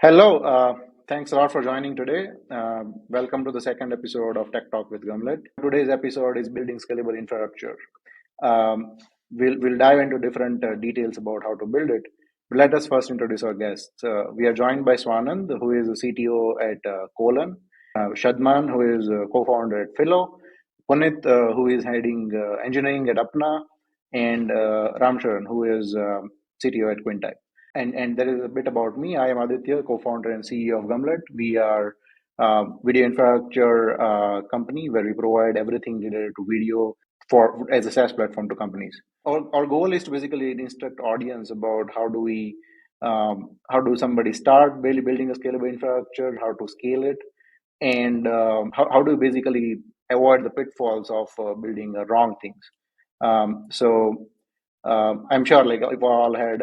Hello, thanks a lot for joining today. Welcome to the second episode of Tech Talk with Gumlet. Today's episode is building scalable infrastructure. Um, we'll dive into different details about how to build it. But let us first introduce our guests. We are joined by Swanand, who is the CTO at Colearn, Shadman, who is co-founder at Filo, Puneet, who is heading engineering at Apna, and Ramsharan, who is CTO at Quintype. And there is a bit about me. I am Aditya, co-founder and CEO of Gumlet. We are video infrastructure company where we provide everything related to video for as a SaaS platform to companies. Our goal is to basically instruct audience about how do somebody start building a scalable infrastructure, how to scale it, and how do you basically avoid the pitfalls of building wrong things. I'm sure like if all had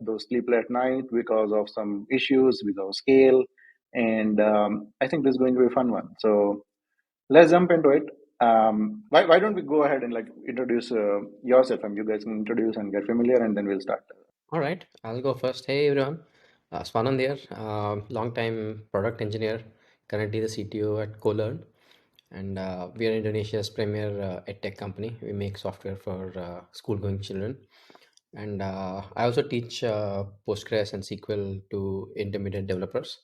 those sleepless night because of some issues with our scale, and I think this is going to be a fun one. So let's jump into it. Why don't we go ahead and like introduce yourself, and you guys can introduce and get familiar, and then we'll start. All right, I'll go first. Hey everyone, Swanand here, long-time product engineer, currently the CTO at Colearn, and we are Indonesia's premier edtech company. We make software for school-going children, and I also teach Postgres and SQL to intermediate developers.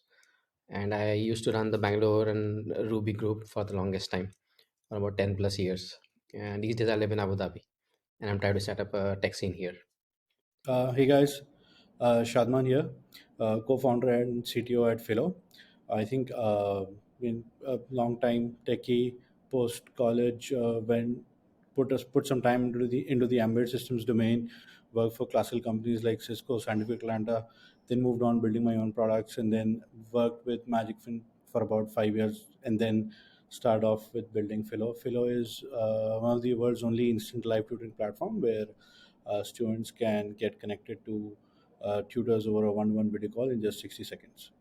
And I used to run the Bangalore and Ruby group for the longest time, for about 10 plus years. And these days I live in Abu Dhabi, and I'm trying to set up a tech scene here. Hey guys, Shadman here, co-founder and CTO at Filo. I think been a long time techie. Post college, when put some time into the embedded systems domain. Worked for classical companies like Cisco, Scientific Atlanta. Then moved on building my own products, and then worked with MagicFin for about 5 years, and then start off with building Filo. Filo is one of the world's only instant live tutoring platform where students can get connected to tutors over a one-to-one video call in just 60 seconds.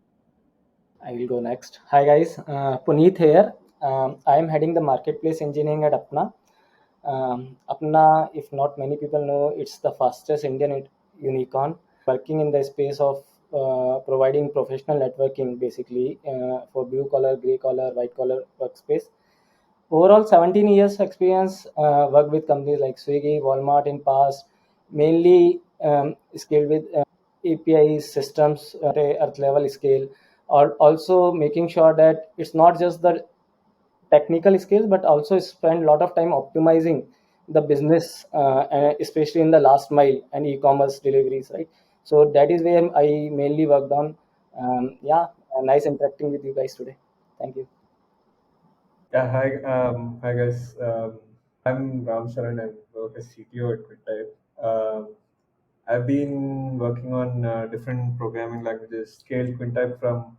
I will go next. Hi guys, Puneet here. I am heading the marketplace engineering at Apna. Apna, if not many people know, it's the fastest Indian unicorn working in the space of providing professional networking basically for blue collar, gray collar, white collar workspace. Overall, 17 years experience, worked with companies like Swiggy, Walmart in past, mainly scaled with API systems at a earth level scale, or also making sure that it's not just the technical skills, but also spend a lot of time optimizing the business, and especially in the last mile and e-commerce deliveries, right? So that is where I mainly worked on. Yeah, nice interacting with you guys today. Thank you. Yeah, hi guys. I'm Ramsharan. I work as CTO at Quintype. I've been working on different programming languages, scaled Quintype from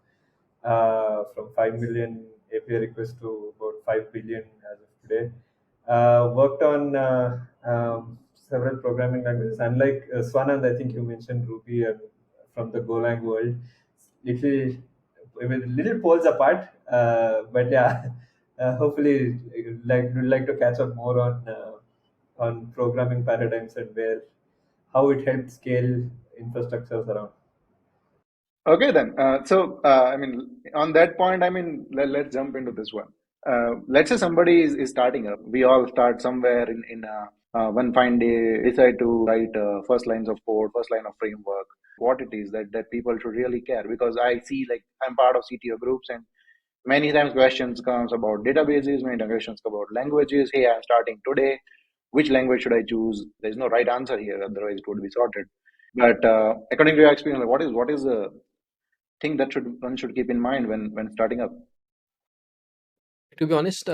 5 million API requests to about 5 billion as of today. Worked on several programming languages. Unlike Swanand, I think you mentioned Ruby and from the Golang world. Little, little poles apart, but yeah, hopefully, would like to catch up more on programming paradigms and where how it helps scale infrastructures around. Okay, then. I mean, on that point, I mean, let's jump into this one. Let's say somebody is starting up. We all start somewhere in one fine day, decide to write first lines of code, first line of framework, what it is that people should really care. Because I see, like, I'm part of CTO groups, and many times questions comes about databases, many times questions come about languages. Hey, I'm starting today. Which language should I choose? There's no right answer here, otherwise it would be sorted. But according to your experience, like, what is the thing that should one should keep in mind when starting up? To be honest,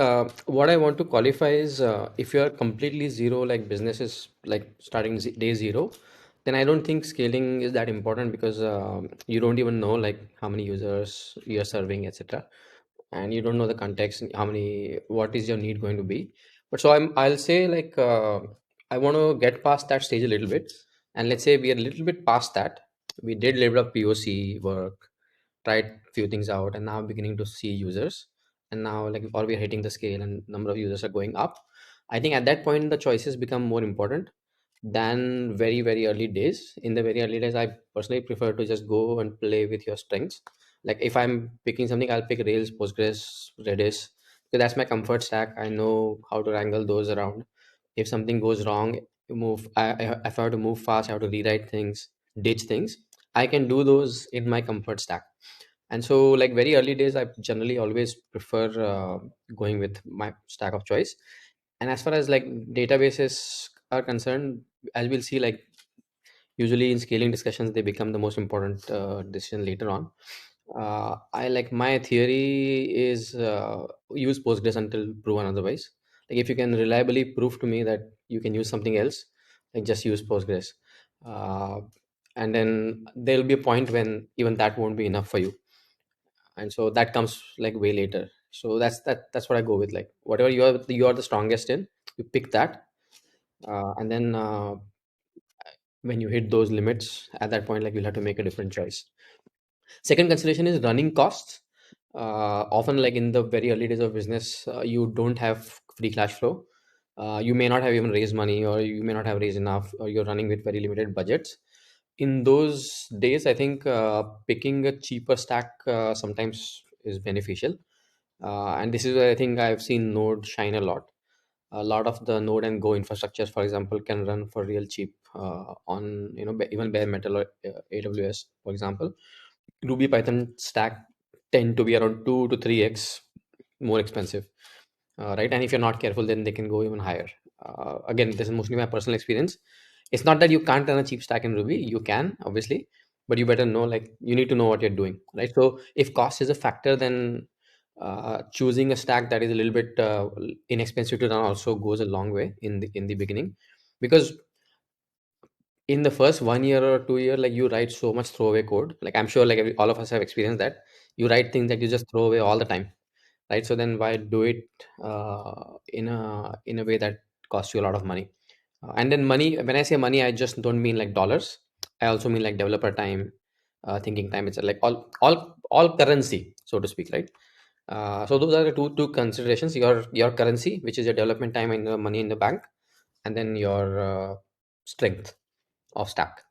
what I want to qualify is if you are completely zero, like business is like starting day zero, then I don't think scaling is that important because you don't even know like how many users you are serving, etc. And you don't know the context, how many, what is your need going to be. But so I'll say like I want to get past that stage a little bit, and let's say we are a little bit past that. We did develop POC work, tried few things out, and now beginning to see users, and now like or we're hitting the scale and number of users are going up. I think at that point the choices become more important than very early days. In the very early days, I personally prefer to just go and play with your strengths. Like if I'm picking something, I'll pick Rails, Postgres, Redis, because that's my comfort stack. I know how to wrangle those around. If something goes wrong, if I have to move fast, I have to rewrite things, ditch things. I can do those in my comfort stack. And so, like very early days, I generally always prefer going with my stack of choice. And as far as like databases are concerned, as we'll see, like usually in scaling discussions, they become the most important decision later on. I like my theory is use Postgres until proven otherwise. Like if you can reliably prove to me that you can use something else, like just use Postgres. Uh, and then there'll be a point when even that won't be enough for you, and so that comes like way later. So that's what I go with. Like whatever you are the strongest in, you pick that, and then when you hit those limits, at that point, like you'll have to make a different choice. Second consideration is running costs. Often, like in the very early days of business, you don't have free cash flow. You may not have even raised money, or you may not have raised enough, or you're running with very limited budgets. In those days, I think picking a cheaper stack sometimes is beneficial. And this is where I think I've seen Node shine a lot. A lot of the Node and Go infrastructures, for example, can run for real cheap on even bare metal or AWS, for example. Ruby Python stack tend to be around 2 to 3x more expensive, right? And if you're not careful, then they can go even higher. Again, this is mostly my personal experience. It's not that you can't run a cheap stack in Ruby. You can, obviously, but you better know, like, you need to know what you're doing, right? So if cost is a factor, then choosing a stack that is a little bit inexpensive to run also goes a long way in the beginning, because in the first 1 year or 2 year, like you write so much throwaway code. Like I'm sure, like all of us have experienced that. You write things that you just throw away all the time, right? So then why do it in a way that costs you a lot of money? And then money, when I say money, I just don't mean like dollars. I also mean like developer time, thinking time. It's like all currency, so to speak, right? So those are the two considerations: your currency, which is your development time and the money in the bank, and then your strength of stack.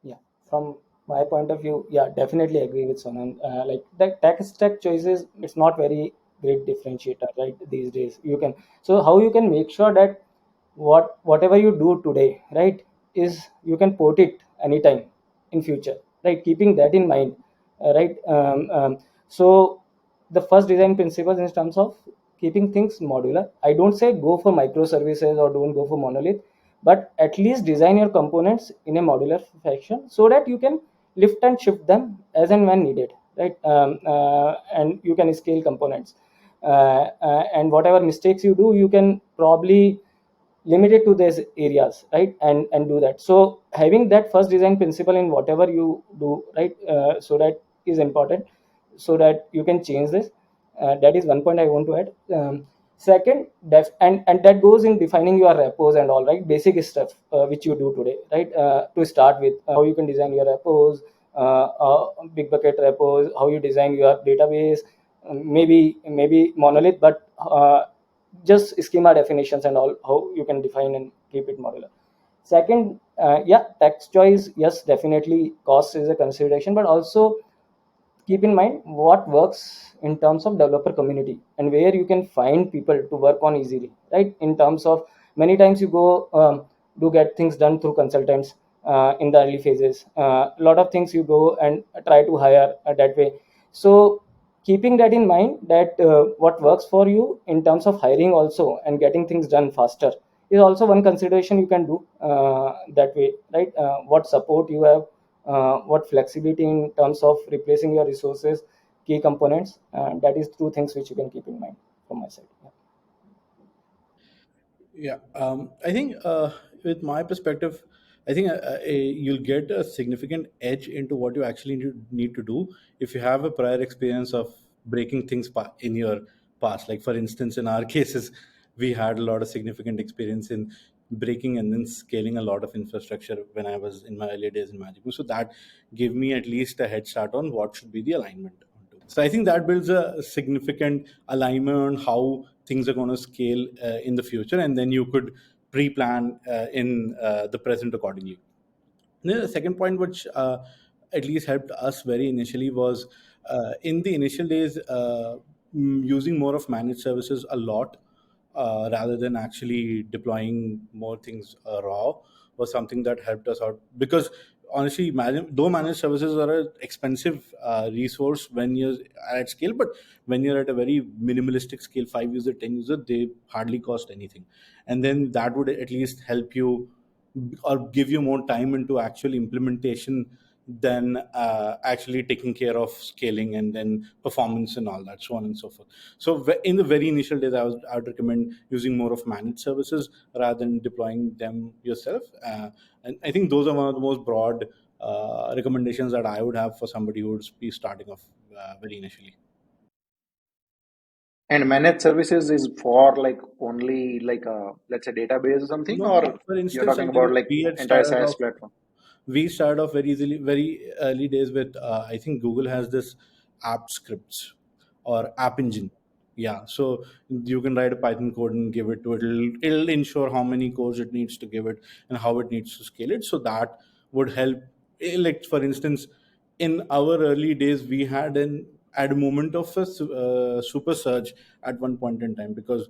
Yeah, from my point of view, yeah, definitely agree with Sonam. Like the tech stack choices, it's not very great differentiator, right? These days, you can, so how you can make sure that whatever you do today, right, is you can port it anytime in future, right? Keeping that in mind, right? So the first design principles in terms of keeping things modular. I don't say go for microservices or don't go for monolith, but at least design your components in a modular fashion so that you can lift and shift them as and when needed, right? And you can scale components, and whatever mistakes you do, you can probably limit it to these areas, right? And do that. So having that first design principle in whatever you do, right, so that is important, so that you can change this. That is one point I want to add. Second, and that goes in defining your repos and all, right? Basic stuff which you do today, right? To start with, how you can design your repos, big bucket repos, how you design your database, maybe monolith, but just schema definitions and all, how you can define and keep it modular. Second, yeah, text choice, yes, definitely cost is a consideration, but also keep in mind what works in terms of developer community and where you can find people to work on easily, right? In terms of many times you go do get things done through consultants in the early phases. A lot of things you go and try to hire that way. So keeping that in mind, that what works for you in terms of hiring also and getting things done faster is also one consideration you can do that way, right? What support you have, what flexibility in terms of replacing your resources, key components, that is two things which you can keep in mind from my side. Yeah. Yeah, I think with my perspective, I think you'll get a significant edge into what you actually need to do if you have a prior experience of breaking things in your past. Like, for instance, in our cases, we had a lot of significant experience in breaking and then scaling a lot of infrastructure when I was in my early days in Magic. So that gave me at least a head start on what should be the alignment. So I think that builds a significant alignment on how things are going to scale in the future, and then you could pre-plan in the present accordingly. Then the second point, which at least helped us very initially, was in the initial days, using more of managed services a lot rather than actually deploying more things raw was something that helped us out. Because honestly, though managed services are an expensive resource when you're at scale, but when you're at a very minimalistic scale, 5 user, 10 user, they hardly cost anything, and then that would at least help you or give you more time into actual implementation than actually taking care of scaling and then performance and all that, so on and so forth. So in the very initial days, I would recommend using more of managed services rather than deploying them yourself. And I think those are one of the most broad recommendations that I would have for somebody who would be starting off very initially. And managed services is for like only like a, let's say, database or something, No, or for you're instance, talking like, about like we had entire started SaaS off platform? we started off very easily, very early days with I think Google has this app scripts or app engine. Yeah, so you can write a Python code and give it to it. It'll ensure how many cores it needs to give it and how it needs to scale it. So that would help. Like for instance, in our early days, we had a moment of a super surge at one point in time, because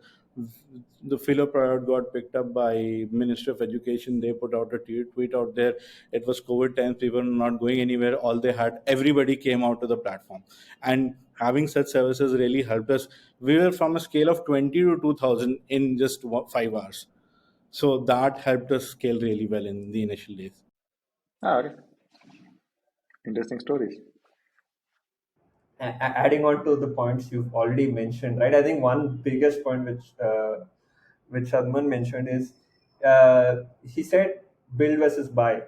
the Filo product got picked up by Ministry of Education. They put out a tweet out there. It was COVID times, people were not going anywhere. All they had, everybody came out to the platform, and having such services really helped us. We were from a scale of 20 to 2000 in just 5 hours. So that helped us scale really well in the initial days. Ah, okay. Interesting stories. Adding on to the points you've already mentioned, right? I think one biggest point which Shadman mentioned is he said build versus buy.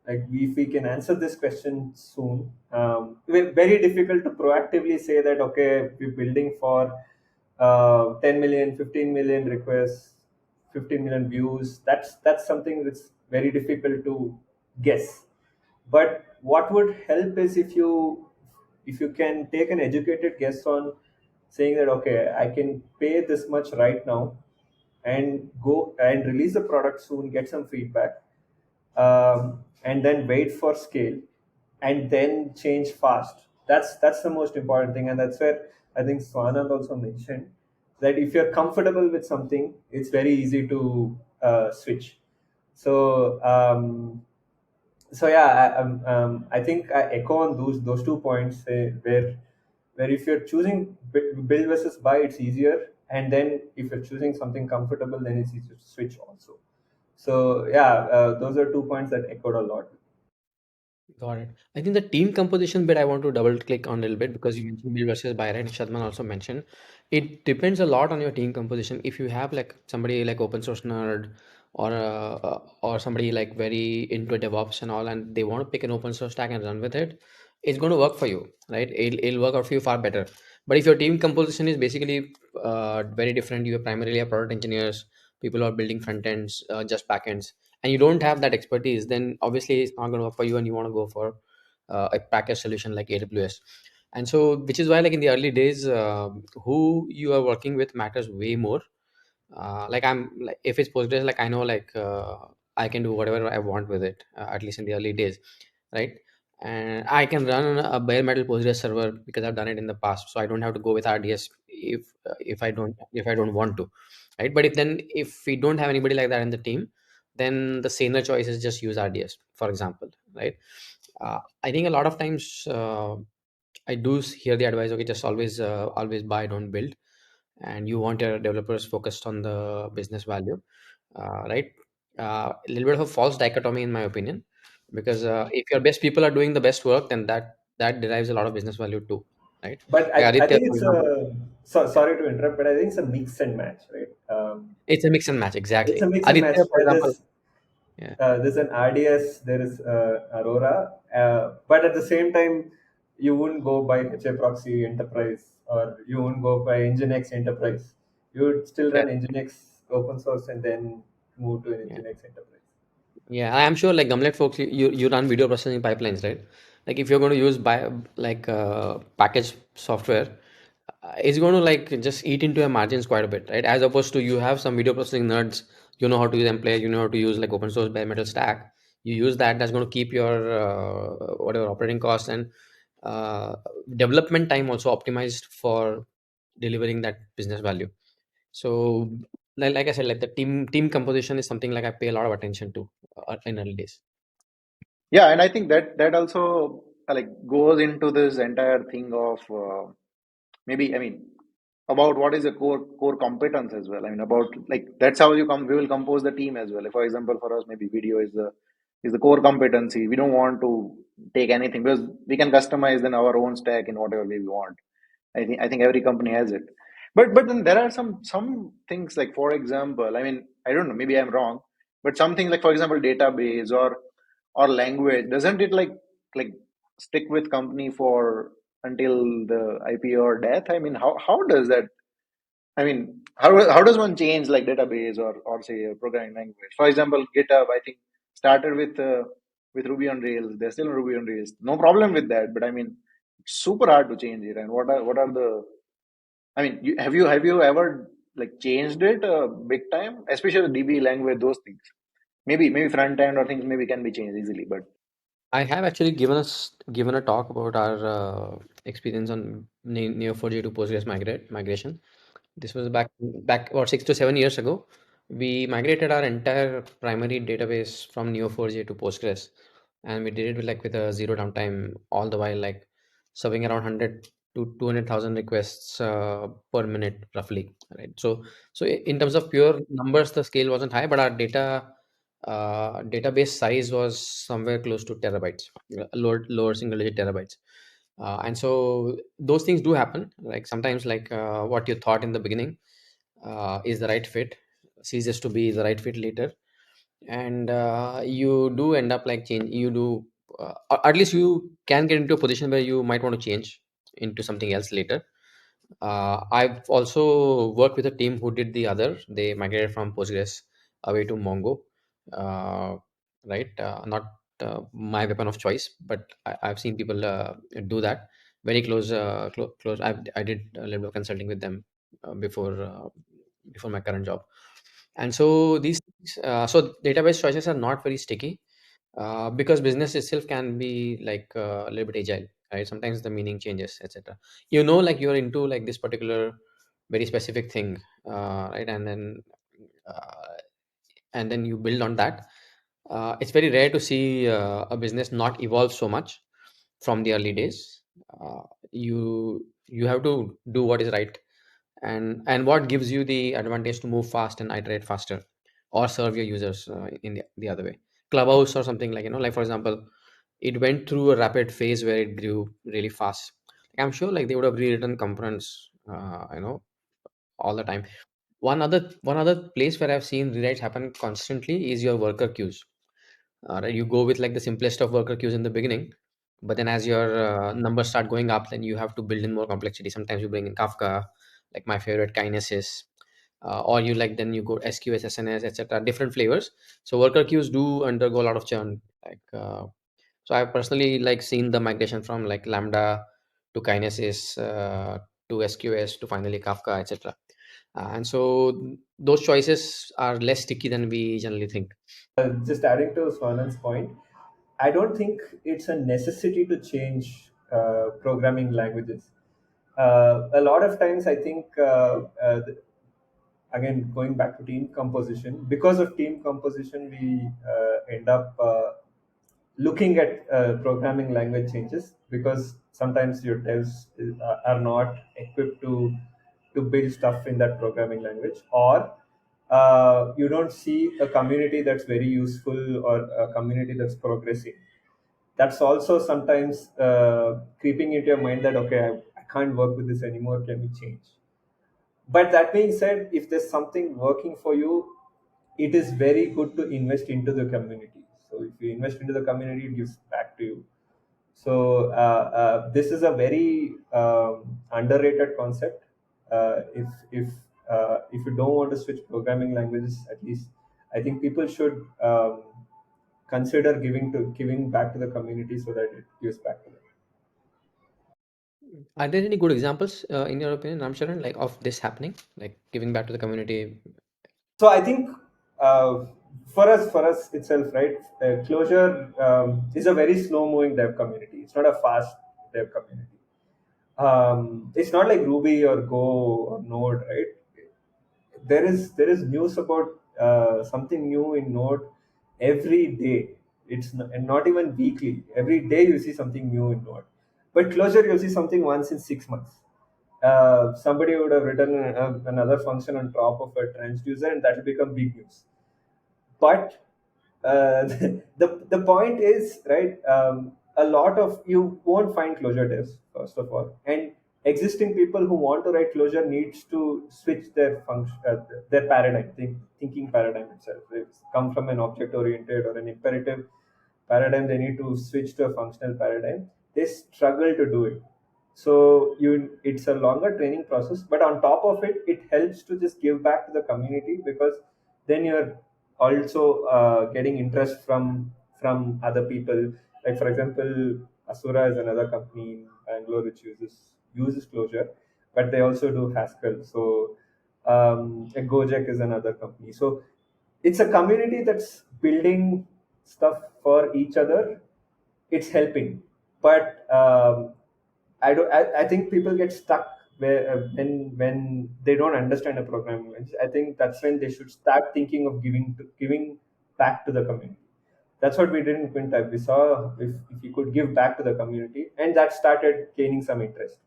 Like if we can answer this question soon, very difficult to proactively say that okay, we're building for 10 million, 15 million requests, 15 million views. That's something that's very difficult to guess. But what would help is if you can take an educated guess on saying that okay, I can pay this much right now and go and release the product soon, get some feedback, and then wait for scale, and then change fast. That's the most important thing, and that's where I think Swanand also mentioned that if you're comfortable with something, it's very easy to switch. So I think I echo on those 2 points where if you're choosing build versus buy, it's easier, and then if you're choosing something comfortable, then it's easier to switch also. So yeah, those are 2 points that echoed a lot. Got it. I think the team composition bit I want to double click on a little bit because you mentioned build versus buy, right? Shadman also mentioned it depends a lot on your team composition. If you have like somebody like open source nerd or somebody like very into DevOps and all, and they want to pick an open source stack and run with it, it's going to work for you, right? It'll work out for you far better. But if your team composition is basically very different, you primarily have product engineers, people who are building front ends, just back ends, and you don't have that expertise, then obviously it's not going to work for you, and you want to go for a package solution like AWS. And so, which is why, like in the early days, who you are working with matters way more. Like I'm like if it's Postgres, like I know like I can do whatever I want with it, at least in the early days, right? And I can run a bare metal Postgres server because I've done it in the past, so I don't have to go with RDS if I don't want to, right? But if we don't have anybody like that in the team, then the saner choice is just use RDS, for example, right? I think a lot of times I do hear the advice, okay, just always buy, don't build, and you want your developers focused on the business value, right? A little bit of a false dichotomy, in my opinion, because if your best people are doing the best work, then that derives a lot of business value too, right? But Like I Aditya, think for it's example, yeah, sorry to interrupt, but I think it's a mix and match, right? it's a mix and match, It's a exactly. mix and match. Aditya, for example, yeah, There's an RDS, there is Aurora, but at the same time, you wouldn't go by HA Proxy Enterprise or you wouldn't go by Nginx Enterprise. You would still yeah, run Nginx open source and then move to an yeah. Nginx Enterprise. Yeah, I am sure like Gumlet folks, you run video processing pipelines, right? Like if you're going to use package software, it's going to like just eat into your margins quite a bit, right? As opposed to you have some video processing nerds, you know how to use Emplay, you know how to use like open source bare metal stack. You use that, that's going to keep your whatever operating costs and uh, development time also optimized for delivering that business value. So like I said, like the team composition is something like I pay a lot of attention to in early days. Yeah, and I think that also like goes into this entire thing of maybe, I mean, about what is a core competence as well. I mean, about like that's how you come. We will compose the team as well. If, for example, for us, maybe video is the core competency. We don't want to take anything because we can customize then our own stack in whatever way we want. I think every company has it. But then there are some things like, for example, I mean, I don't know, maybe I'm wrong, but something like, for example, database or language, doesn't it like stick with company for until the IPO or death? I mean, how does that? I mean, how does one change like database or say a programming language? For example, GitHub, I think started with Ruby on Rails. They're still Ruby on Rails. No problem with that. But I mean, it's super hard to change it. And what are the? I mean, have you ever like changed it big time, especially the DB language, those things. Maybe front end or things maybe can be changed easily, but I have actually given a talk about our experience on Neo4j to Postgres migration. This was back about 6 to 7 years ago. We migrated our entire primary database from Neo4j to Postgres, and we did it with a zero downtime, all the while like serving around 100 to 200,000 requests per minute roughly, right? So in terms of pure numbers, the scale wasn't high, but our database size was somewhere close to terabytes, lower single digit terabytes. And so those things do happen. Like sometimes, what you thought in the beginning is the right fit ceases to be the right fit later, and you do end up like change. You do, or at least you can get into a position where you might want to change into something else later. I've also worked with a team who did the other. They migrated from Postgres away to Mongo. Uh, right, not my weapon of choice, but I've seen people do that. Very close. I did a little bit of consulting with them before my current job, and so so database choices are not very sticky because business itself can be like a little bit agile, right? Sometimes the meaning changes, etc. Like you're into like this particular very specific thing, right? Uh, and then you build on that. It's very rare to see a business not evolve so much from the early days. You have to do what is right, and what gives you the advantage to move fast and iterate faster or serve your users in the other way. Clubhouse or something, like for example, it went through a rapid phase where it grew really fast. I'm sure like they would have rewritten components all the time. One other place where I've seen rewrites happen constantly is your worker queues. Right, you go with like the simplest of worker queues in the beginning, but then as your numbers start going up, then you have to build in more complexity. Sometimes you bring in Kafka, like my favorite Kinesis, or you like then you go SQS, SNS, etc. Different flavors. So worker queues do undergo a lot of churn. So I personally like seen the migration from like Lambda to Kinesis to SQS to finally Kafka, etc. And so those choices are less sticky than we generally think. Just adding to Swanand's point, I don't think it's a necessity to change programming languages. A lot of times, I think, again, going back to team composition, because of team composition, we end up looking at programming language changes because sometimes your devs are not equipped to build stuff in that programming language, or you don't see a community that's very useful or a community that's progressing. That's also sometimes creeping into your mind that okay, I can't work with this anymore, can we change? But that being said, if there's something working for you, it is very good to invest into the community. So if you invest into the community, it gives back to you. So this is a very underrated concept. If you don't want to switch programming languages, at least I think people should consider giving back to the community so that it gives back to them. Are there any good examples, in your opinion, Ramsharan, like of this happening, like giving back to the community? So I think uh, for us itself, right? Closure is a very slow moving dev community. It's not a fast dev community. It's not like Ruby or Go or Node, right? There is news about something new in Node every day. And not even weekly. Every day you see something new in Node. But Closure, you'll see something once in 6 months. Somebody would have written another function on top of a transducer, and that will become big news. But the point is, right, a lot of you won't find Closure devs, first of all, and existing people who want to write Closure needs to switch their function, their paradigm, thinking paradigm itself. They come from an object oriented or an imperative paradigm, they need to switch to a functional paradigm. They struggle to do it. So it's a longer training process, but on top of it, it helps to just give back to the community, because then you're also getting interest from other people. Like, for example, Asura is another company in Bangalore which uses Closure, but they also do Haskell. So Gojek is another company. So it's a community that's building stuff for each other. It's helping, but I think people get stuck where when they don't understand a programming language. I think that's when they should start thinking of giving back to the community. That's what we did in Quintype. We saw if you could give back to the community, and that started gaining some interest.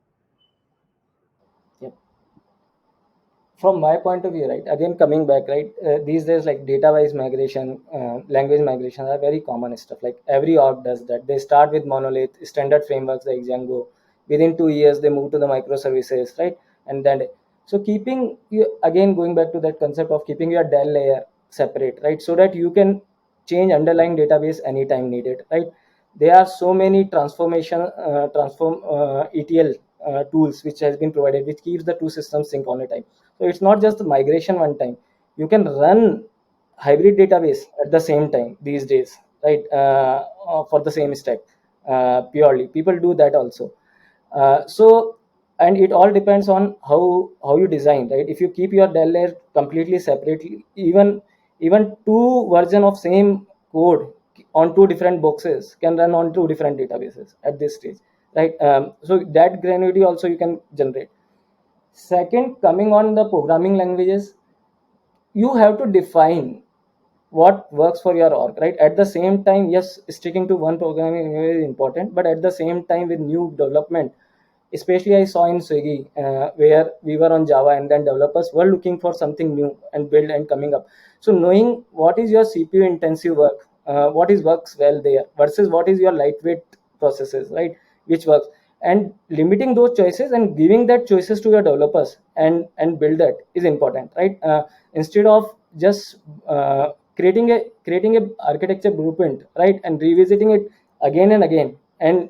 Yeah. From my point of view, right, again coming back, right, these days, like data wise migration, language migration are very common stuff. Like every org does that. They start with monolith standard frameworks like Django. Within 2 years they move to the microservices, right? And then, so keeping you, again going back to that concept of keeping your del layer separate, right, so that you can change underlying database anytime needed, right? There are so many transform ETL tools which has been provided, which keeps the two systems sync all the time. So it's not just the migration one time. You can run hybrid database at the same time these days, right? For the same stack, purely. People do that also. So, and it all depends on how you design, right? If you keep your del layer completely separately, even two version of same code on two different boxes can run on two different databases at this stage, right? So that granularity also you can generate. Second, coming on the programming languages, you have to define what works for your org, right? At the same time, yes, sticking to one programming language is important, but at the same time, with new development, especially I saw in Swiggy, where we were on Java, and then developers were looking for something new and build and coming up. So knowing what is your CPU intensive work, what is works well there versus what is your lightweight processes, right, which works, and limiting those choices and giving that choices to your developers and build that is important, right? Instead of just creating a architecture blueprint, right, and revisiting it again and again, and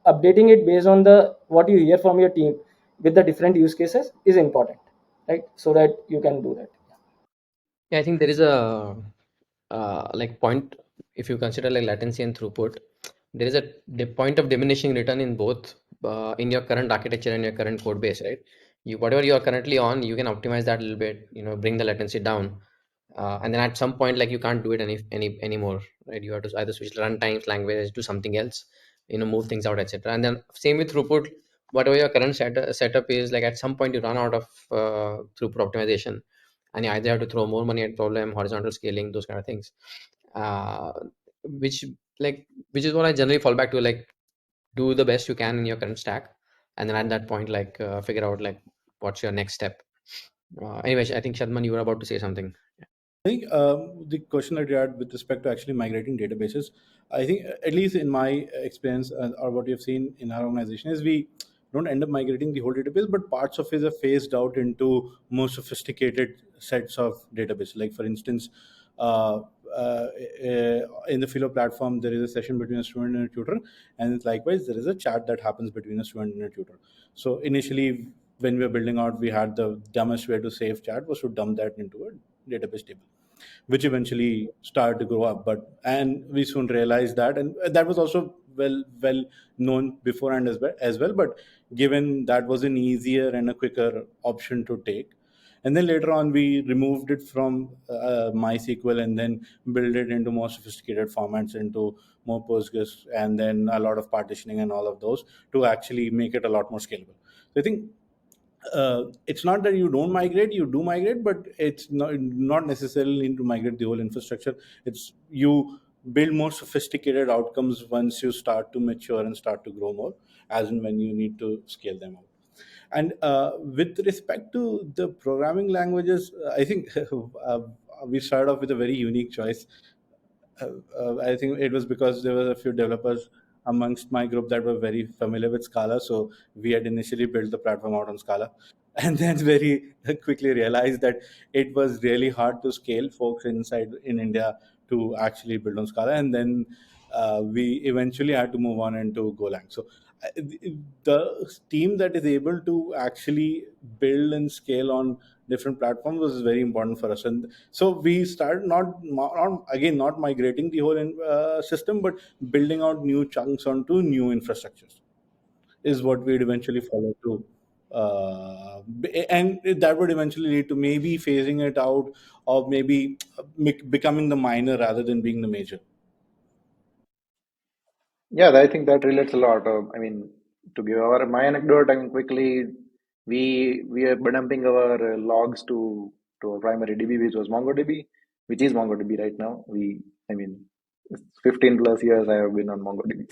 updating it based on the what you hear from your team with the different use cases is important, right, so that you can do that. Yeah, I think there is a like point, if you consider like latency and throughput, there is a the point of diminishing return in both, in your current architecture and your current code base, right? You whatever you are currently on, you can optimize that a little bit, bring the latency down, and then at some point, like you can't do it any anymore, right? You have to either switch runtimes, languages, do something else, move things out, etc. And then same with throughput. Whatever your current setup is, like at some point you run out of throughput optimization, and you either have to throw more money at problem, horizontal scaling, those kind of things, uh, which like which is what I generally fall back to, like do the best you can in your current stack, and then at that point, like figure out like what's your next step. Anyways, I think Shadman, you were about to say something. I think the question that you had with respect to actually migrating databases, I think at least in my experience, or what we have seen in our organization, is we don't end up migrating the whole database, but parts of it are phased out into more sophisticated sets of database. Like for instance, uh, uh, in the Philo platform, there is a session between a student and a tutor, and likewise there is a chat that happens between a student and a tutor. So initially, when we were building out, we had the dumbest way to save chat was to dump that into a database table, which eventually started to grow up. But and we soon realized that, and that was also well known beforehand as well. But given that was an easier and a quicker option to take, and then later on we removed it from MySQL and then build it into more sophisticated formats, into more Postgres, and then a lot of partitioning and all of those to actually make it a lot more scalable. So I think it's not that you don't migrate, you do migrate, but it's not necessarily need to migrate the whole infrastructure. It's you build more sophisticated outcomes once you start to mature and start to grow more, as and when you need to scale them out. And with respect to the programming languages, I think we started off with a very unique choice. I think it was because there were a few developers amongst my group that were very familiar with Scala. So we had initially built the platform out on Scala, and then very quickly realized that it was really hard to scale folks inside in India to actually build on Scala. And then we eventually had to move on into Golang. So the team that is able to actually build and scale on different platforms was very important for us. And so we started not migrating the whole system, but building out new chunks onto new infrastructures is what we'd eventually follow through. And that would eventually lead to maybe phasing it out, or maybe becoming the minor rather than being the major. Yeah, I think that relates a lot. I mean, to give my anecdote, I mean, quickly, we are dumping our logs to our primary DB, which was MongoDB, which is MongoDB right now. I mean, it's 15 plus years I have been on MongoDB.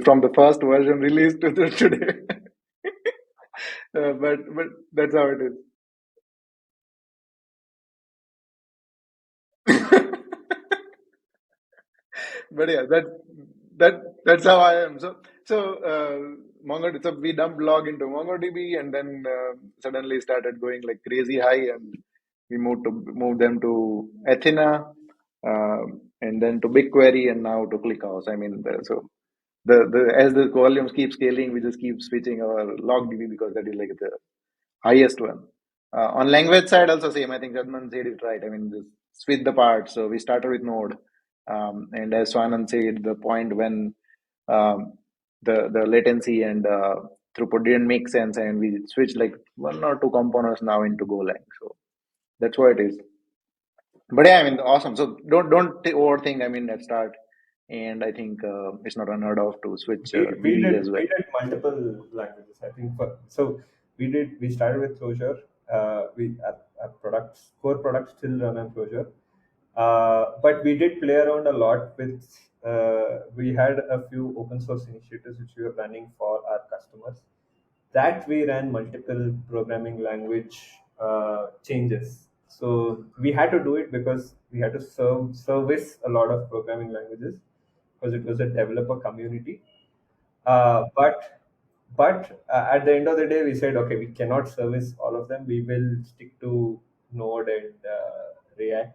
From the first version released to today. But that's how it is. But yeah, that's how I am. So MongoDB. So we dumped log into MongoDB, and then suddenly started going like crazy high, and we moved them to Athena, and then to BigQuery, and now to ClickHouse. I mean, so the as the volumes keep scaling, we just keep switching our log DB because that is like the highest one. On language side, also same. I think Shadman said it right. I mean, just switch the parts. So we started with Node, and as Swanand said, the point when the latency and throughput didn't make sense, and we switched like one or two components now into Golang. So that's what it is. But yeah, I mean, awesome. So don't overthink. I mean, at start, and I think it's not unheard of to switch DBs as well. We did multiple languages. I think we started with Clojure. Our products, core products still run on Clojure. But we did play around a lot with. We had a few open source initiatives which we were running for our customers. That we ran multiple programming language changes. So we had to do it because we had to service a lot of programming languages because it was a developer community. But at the end of the day, we said, okay, we cannot service all of them. We will stick to Node and React.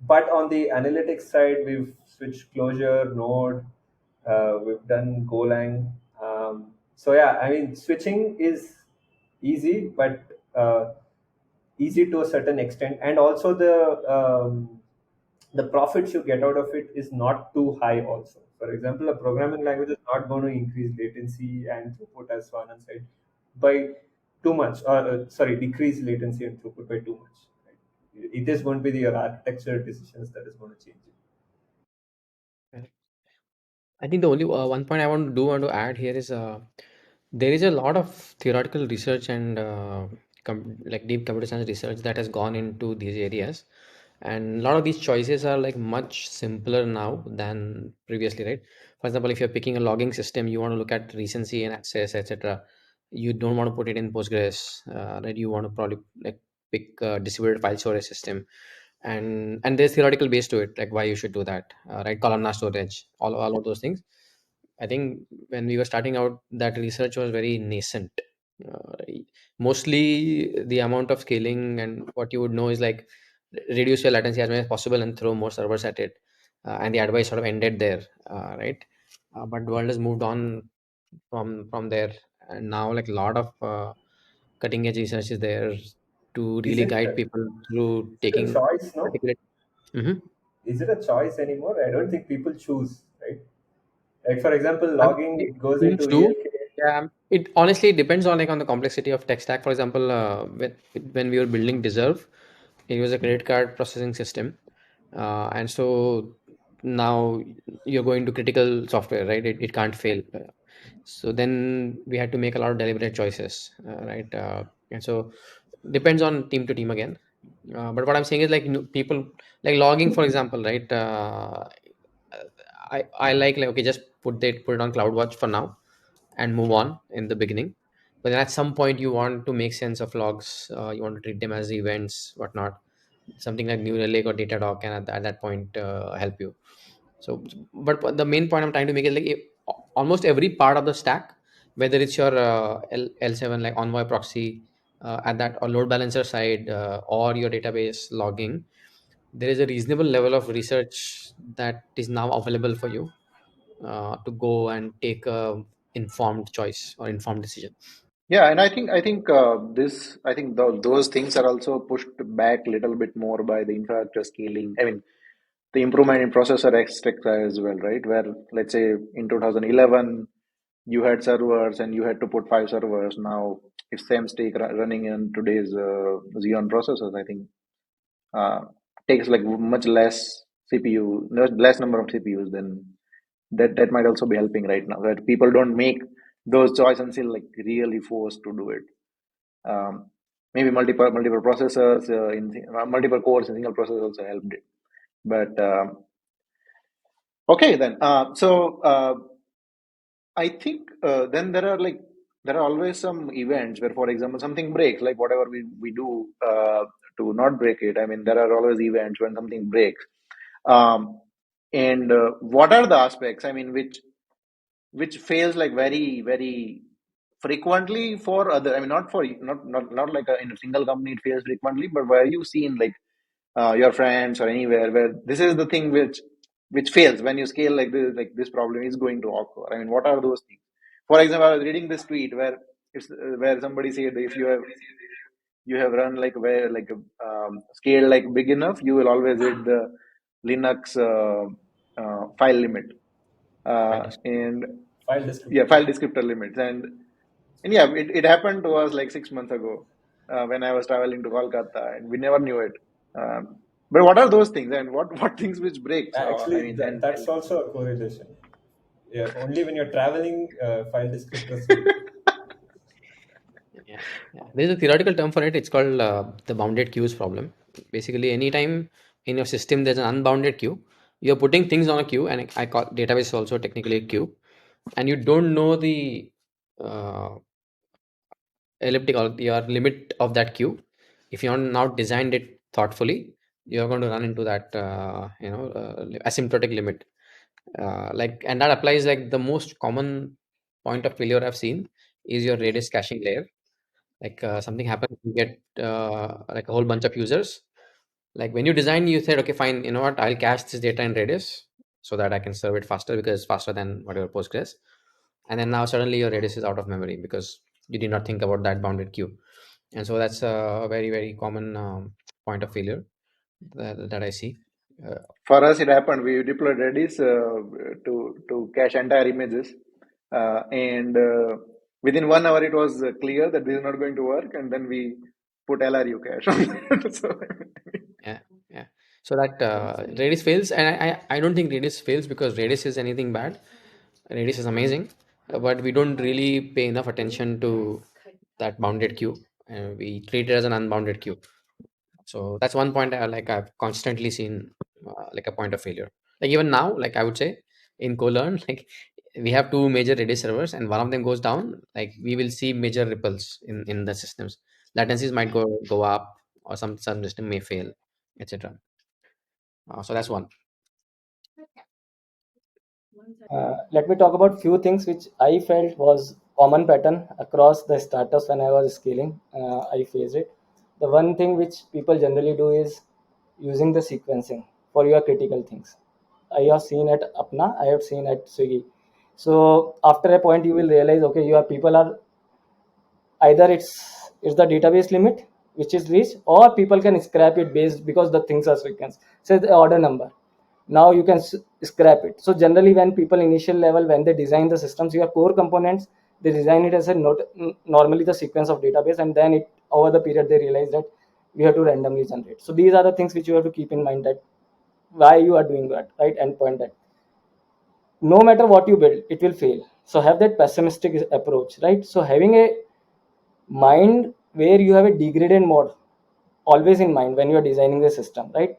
But on the analytics side, we've switched Clojure, Node, we've done Golang. So yeah, I mean, switching is easy, but easy to a certain extent, and also the profits you get out of it is not too high. Also, for example, a programming language is not going to increase latency and throughput, as Swanand said, by too much, or decrease latency and throughput by too much. Right? It is going to be your architecture decisions that is going to change it. Correct. I think the only one point I want to add here is there is a lot of theoretical research and like deep computer science research that has gone into these areas, and a lot of these choices are like much simpler now than previously, right? For example, if you're picking a logging system, you want to look at recency and access, etc. You don't want to put it in Postgres, right? You want to probably like pick a distributed file storage system, and there's theoretical base to it, like why you should do that, right? Columnar storage, all of those things. I think when we were starting out, that research was very nascent. Uh, Mostly the amount of scaling and what you would know is like reduce your latency as much as possible and throw more servers at it. And the advice sort of ended there, right? But the world has moved on from there, and now like a lot of cutting edge research is there to really Isn't guide people through the taking choice, no? particular. Mhm. is it a choice anymore? I don't think people choose, right? Like for example, I mean, logging, it goes teams into do. ELK. Yeah, it honestly depends on like on the complexity of tech stack. For example, when we were building Deserve, it was a credit card processing system, and so now you're going to critical software, right? It can't fail. So then we had to make a lot of deliberate choices, right? And so depends on team to team again. But what I'm saying is like people like logging, for example, right? I like okay, just put it on CloudWatch for now and move on in the beginning. But then at some point you want to make sense of logs. You want to treat them as events, whatnot. Something like New Relic or Datadog can at that point help you. So, but the main point I'm trying to make is like almost every part of the stack, whether it's your L7 like Envoy proxy at that or load balancer side or your database logging, there is a reasonable level of research that is now available for you to go and take a informed choice or informed decision. Yeah, and I think this I think those things are also pushed back a little bit more by the infrastructure scaling. I mean, the improvement in processor architecture as well, right? Where let's say in 2011 you had servers and you had to put 5 servers. Now, if same stack running in today's Xeon processors, I think uh, takes like much less CPU, less number of CPUs. Then that might also be helping right now. That people don't make those choices until like really forced to do it. Maybe multiple processors multiple cores in single processor also helped it. But okay then. I think then there are always some events where, for example, something breaks, like whatever we do to not break it. I mean, there are always events when something breaks. Um, and what are the aspects? I mean, which fails like very frequently for other. I mean, not like in a single company it fails frequently, but where you seen like your friends or anywhere where this is the thing which fails when you scale like this problem is going to occur. I mean, what are those things? For example, I was reading this tweet where it's where somebody said if you have run like where like a scale like big enough, you will always hit the Linux file limit File descriptor. and File yeah, descriptor. file descriptor limits. And yeah, it happened to us like 6 months ago when I was traveling to Kolkata, and we never knew it. But what are those things, and what things which breaks? I Actually, mean, that's and also a correlation. Yeah, only when you're traveling, file descriptors will. Yeah, yeah. There's a theoretical term for it. It's called the bounded queues problem. Basically, anytime in your system there's an unbounded queue, you're putting things on a queue, and I call database also technically a queue, and you don't know the uh, elliptic or your limit of that queue. If you're not designed it thoughtfully, you're going to run into that asymptotic limit. Like, and that applies like the most common point of failure I've seen is your Redis caching layer. Like something happens, you get like a whole bunch of users. Like when you design, you said, okay, fine, you know what, I'll cache this data in Redis so that I can serve it faster because it's faster than whatever Postgres. And then now suddenly your Redis is out of memory because you did not think about that bounded queue. And so that's a very, very common point of failure that I see. Uh, for us it happened. We deployed Redis to cache entire images, and within 1 hour it was clear that this is not going to work, and then we put LRU cache on it. So, yeah, yeah. So that Redis fails, and I don't think Redis fails because Redis is anything bad. Redis is amazing, but we don't really pay enough attention to that bounded queue, and we treat it as an unbounded queue. So that's one point I've constantly seen like a point of failure. Like even now, like I would say in Colearn, like we have two major Redis servers, and one of them goes down, like we will see major ripples in the systems. Latencies might go up, or some system may fail, etc. So that's one. Let me talk about few things which I felt was common pattern across the startups when I was scaling. I faced it. The one thing which people generally do is using the sequencing for your critical things. I have seen at Apna, I have seen at Swiggy. So after a point, you will realize, okay, your people are either it's the database limit which is reached, or people can scrap it based because the things are sequenced. Say the order number. now you can scrap it. So generally when people initial level, when they design the systems, your core components, they design it as a normally the sequence of database, and then it over the period they realize that we have to randomly generate. So these are the things which you have to keep in mind, that why you are doing that, right? And point that no matter what you build, it will fail. So have that pessimistic approach, right? So having a mind where you have a degraded mode always in mind when you are designing the system, right?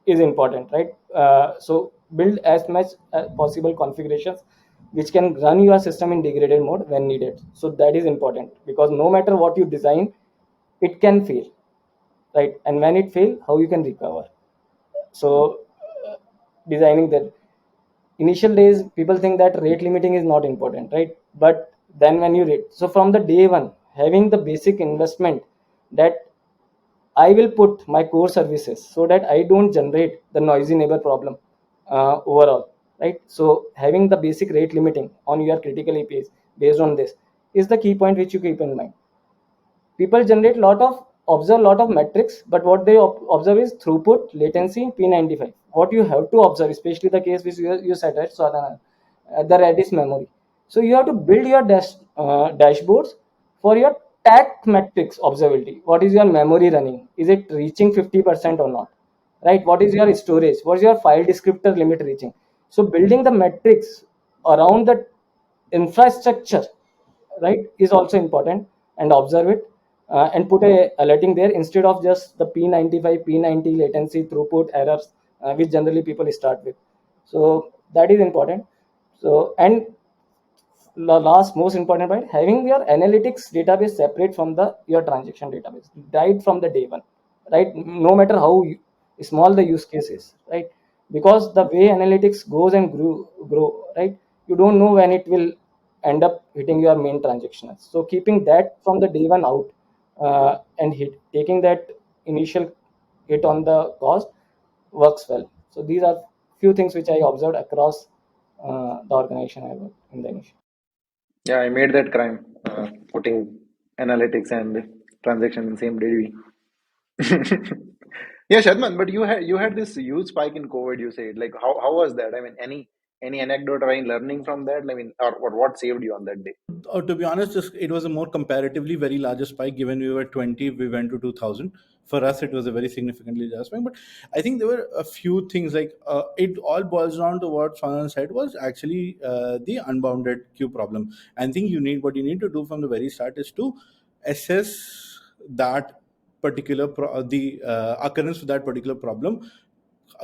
Is important, right? So build as much as possible configurations which can run your system in degraded mode when needed. So that is important, because no matter what you design, it can fail, right? And when it fail, how you can recover. So designing that initial days, people think that rate limiting is not important, right? But then when you rate, so from the day one, having the basic investment that I will put my core services so that I don't generate the noisy neighbor problem overall, right? So having the basic rate limiting on your critical APIs based on this is the key point which you keep in mind. People generate lot of observe lot of metrics, but what they observe is throughput, latency, P95. What you have to observe, especially the case which you said, right? So the Redis memory. So you have to build your dashboards for your TAC metrics observability. What is your memory running? Is it reaching 50% or not? Right? What is your storage? What is your file descriptor limit reaching? So building the metrics around the infrastructure, right, is also important, and observe it and put a alerting there instead of just the P95, P90 latency, throughput errors, which generally people start with. So that is important. So, and the last most important point, having your analytics database separate from the your transaction database right from the day one, right? No matter how small the use case is, right? Because the way analytics goes and grow, right, you don't know when it will end up hitting your main transaction. So keeping that from the day one out, and taking that initial hit on the cost works well. So these are few things which I observed across the organization I work in the initial. Yeah, I made that crime, putting analytics and transaction in same day. Yeah, Shadman, but you had this huge spike in COVID. You said, like, how was that? I mean, any anecdote or any learning from that? I mean, or what saved you on that day? To be honest, it was a more comparatively very large spike. Given we were 20, we went to 2000. For us, it was a very significantly large spike. But I think there were a few things like it all boils down to what Swanand said was actually the unbounded queue problem. I think what you need to do from the very start is to assess that particular the occurrence of that particular problem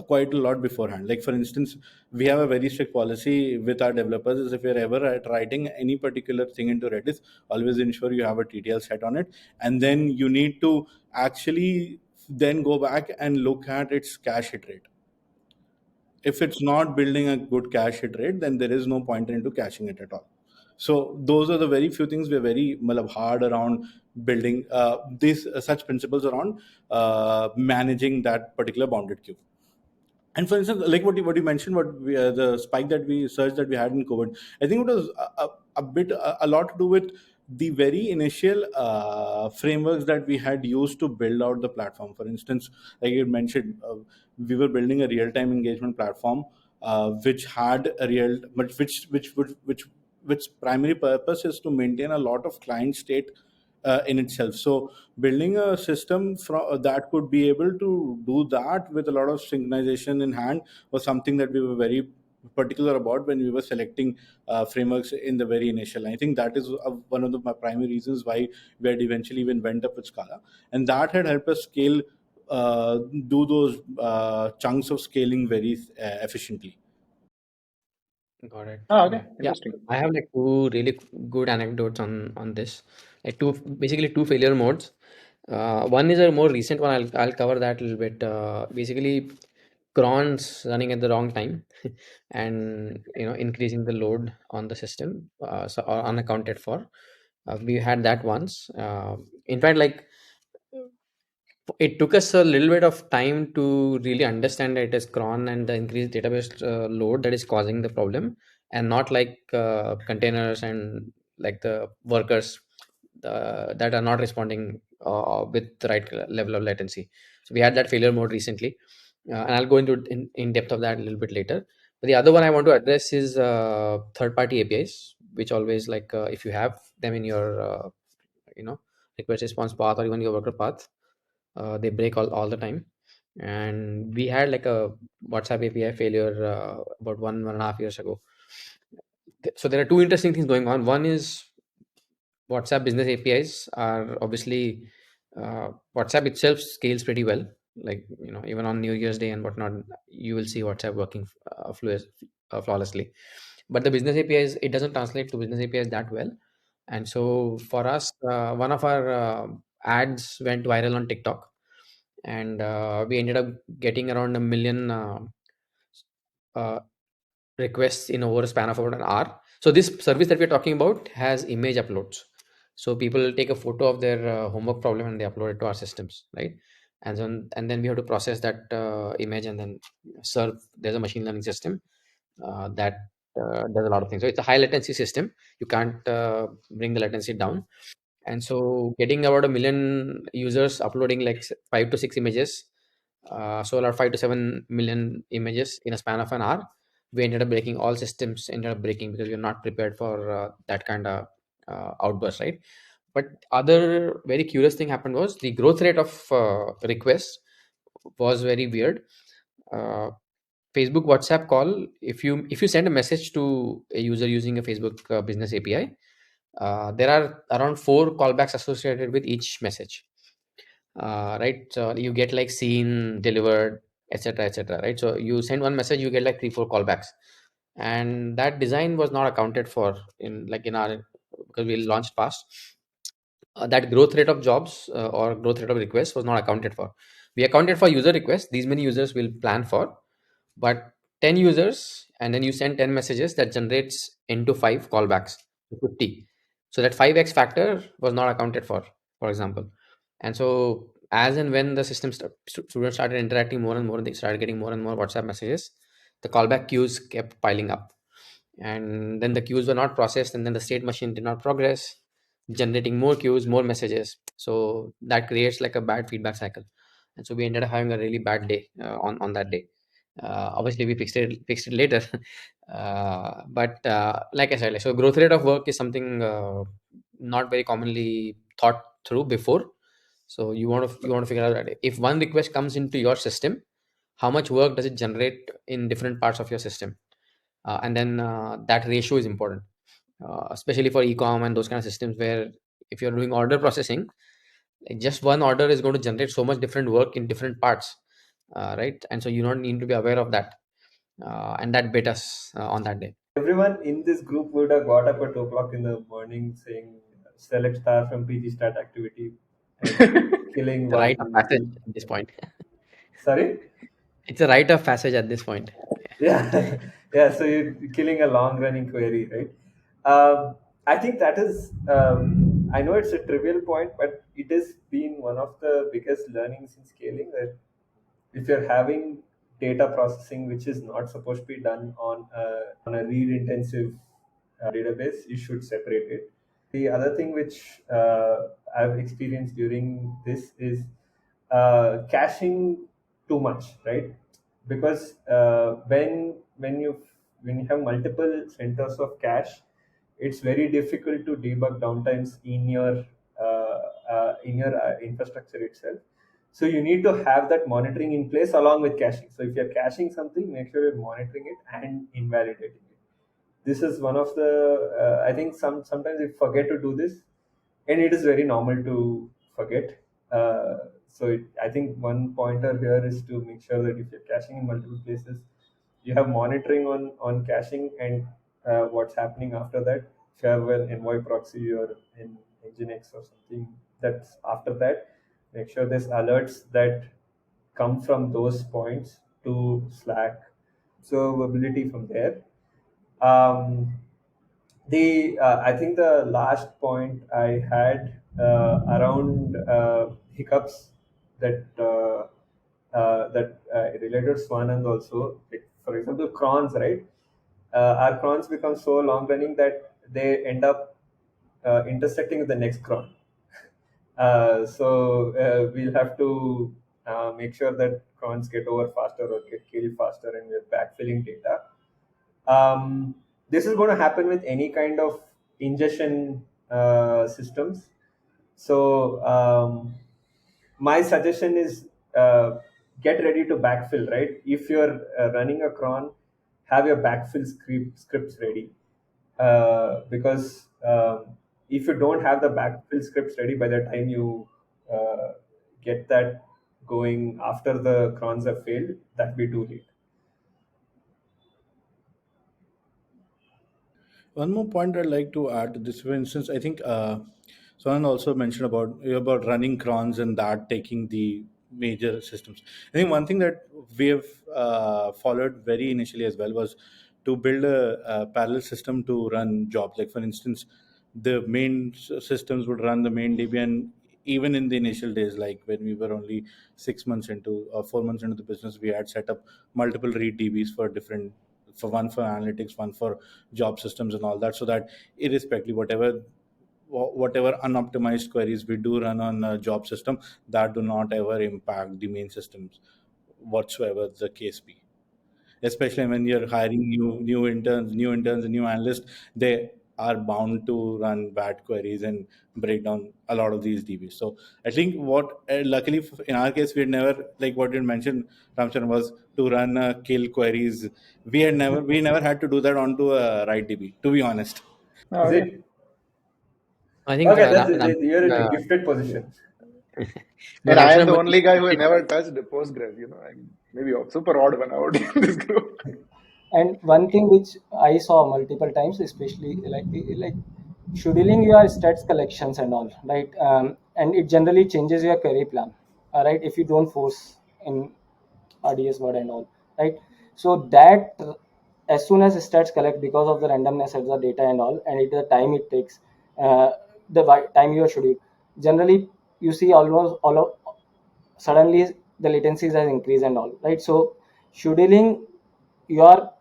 quite a lot beforehand. Like for instance, we have a very strict policy with our developers is if you're ever writing any particular thing into Redis, always ensure you have a TTL set on it, and then you need to actually then go back and look at its cache hit rate. If it's not building a good cache hit rate, then there is no point into caching it at all. So those are the very few things we're very hard around building these such principles around managing that particular bounded queue. And for instance, like what you mentioned, the spike that we surge that we had in COVID, I think it was a lot to do with the very initial frameworks that we had used to build out the platform. For instance, like you mentioned, we were building a real time engagement platform, which had a real, but which primary purpose is to maintain a lot of client state in itself. So building a system that could be able to do that with a lot of synchronization in hand was something that we were very particular about when we were selecting frameworks in the very initial. I think that is one of my primary reasons why we had eventually even went up with Scala, and that had helped us scale, do those chunks of scaling very efficiently. Got it. Oh, okay, Yeah, interesting. I have like two really good anecdotes on this. Like basically two failure modes. One is a more recent one. I'll cover that a little bit. Basically, crons running at the wrong time, and increasing the load on the system, so or unaccounted for. We had that once. In fact, like it took us a little bit of time to really understand that it is cron and the increased database load that is causing the problem, and not like containers and like the workers that are not responding with the right level of latency. So we had that failure mode recently. and I'll go into in depth of that a little bit later. But the other one I want to address is third-party APIs, which always like if you have them in your you know request response path or even your worker path, they break all the time. And we had like a WhatsApp API failure about 1.5 years ago. So there are two interesting things going on. One is WhatsApp business APIs are obviously WhatsApp itself scales pretty well. Like even on New Year's Day and whatnot, you will see WhatsApp working flawlessly. But the business APIs, it doesn't translate to business APIs that well. And so for us, one of our ads went viral on TikTok, and we ended up getting around 1 million uh, requests in over a span of about an hour. So this service that we're talking about has image uploads. So people take a photo of their homework problem and they upload it to our systems, right? And then we have to process that image and then serve. There's a machine learning system that does a lot of things. So it's a high latency system. You can't bring the latency down. And so getting about 1 million users uploading like 5 to 6 images, so about 5 to 7 million images in a span of an hour, we ended up breaking. All systems ended up breaking because we're not prepared for that kind of outburst, right? But other very curious thing happened was the growth rate of requests was very weird. uh, Facebook WhatsApp call, if you send a message to a user using a Facebook business API, there are around 4 callbacks associated with each message, right? So you get like seen, delivered, etc., etc., right? So you send one message, you get like 3 4 callbacks, and that design was not accounted for in our, because we launched fast. That growth rate of jobs or growth rate of requests was not accounted for. We accounted for user requests. These many users will plan for, but 10 users, and then you send 10 messages, that generates into 5 callbacks to 50. So that 5x factor was not accounted for example. And so as and when the students started interacting more and more, they started getting more and more WhatsApp messages, the callback queues kept piling up, and then the queues were not processed, and then the state machine did not progress, generating more queues, more messages. So that creates like a bad feedback cycle, and so we ended up having a really bad day on that day. Obviously we fixed it later. But like I said, like, so growth rate of work is something not very commonly thought through before. So you want to figure out that if one request comes into your system, how much work does it generate in different parts of your system, and then that ratio is important, especially for e-com and those kind of systems where if you're doing order processing, like just one order is going to generate so much different work in different parts, right? And so you don't need to be aware of that, and that bit us on that day. Everyone in this group would have got up at 2 o'clock in the morning saying, select star from PG start activity and killing The rite of one. passage at this point. Sorry? It's a rite of passage at this point. Yeah. Yeah. So you're killing a long running query, right? I think that is, I know it's a trivial point, but it has been one of the biggest learnings in scaling, that if you're having data processing which is not supposed to be done on a read intensive database, you should separate it. The other thing which I've experienced during this is caching too much, right? Because when you have multiple centers of cache, it's very difficult to debug downtimes in your infrastructure itself. So you need to have that monitoring in place along with caching. So if you're caching something, make sure you're monitoring it and invalidating it. This is one of the I think sometimes we forget to do this, and it is very normal to forget. I think one pointer here is to make sure that if you're caching in multiple places, you have monitoring on caching and what's happening after that. If you have an envoy proxy or in Nginx or something that's after that, make sure there's alerts that come from those points to Slack observability from there. um, I think the last point I had around hiccups that related to Swanand also. Like, for example, crons, right? Our crons become so long running that they end up intersecting with the next cron. We'll have to make sure that crons get over faster or get killed faster, and we're backfilling data. This is going to happen with any kind of ingestion systems. So my suggestion is, get ready to backfill, right? If you're running a cron, have your backfill scripts ready, because if you don't have the backfill scripts ready by the time you uh, get that going after the crons have failed, that'll be too late. One more point I'd like to add to this, for instance, I think Swanand also mentioned about running crons and that taking the major systems. I think one thing that we have followed very initially as well was to build a parallel system to run jobs. Like for instance, the main systems would run the main DB, and even in the initial days, like when we were only 6 months into or 4 months into the business, we had set up multiple read DBs for different, for one for analytics, one for job systems and all that, so that irrespective whatever unoptimized queries we do run on a job system, that do not ever impact the main systems whatsoever the case be. Especially when you're hiring new interns and new analysts, they are bound to run bad queries and break down a lot of these DBs. So I think what luckily in our case, we had never, like what you mentioned, Ramcharan, was to run kill queries. We never had to do that onto a right DB, to be honest. Oh, Is okay. it I think okay? You're in a gifted position. no, And I am Ramsharan, the but only guy who never touched Postgres. I'm maybe a super odd one out in this group. And one thing which I saw multiple times, especially like scheduling your stats collections and all, right? And it generally changes your query plan, right? If you don't force in RDS word and all, right? So that as soon as stats collect, because of the randomness of the data and all, and the time it takes, uh, time you are scheduled, generally you see almost all of suddenly the latencies has increased and all, right? So scheduling your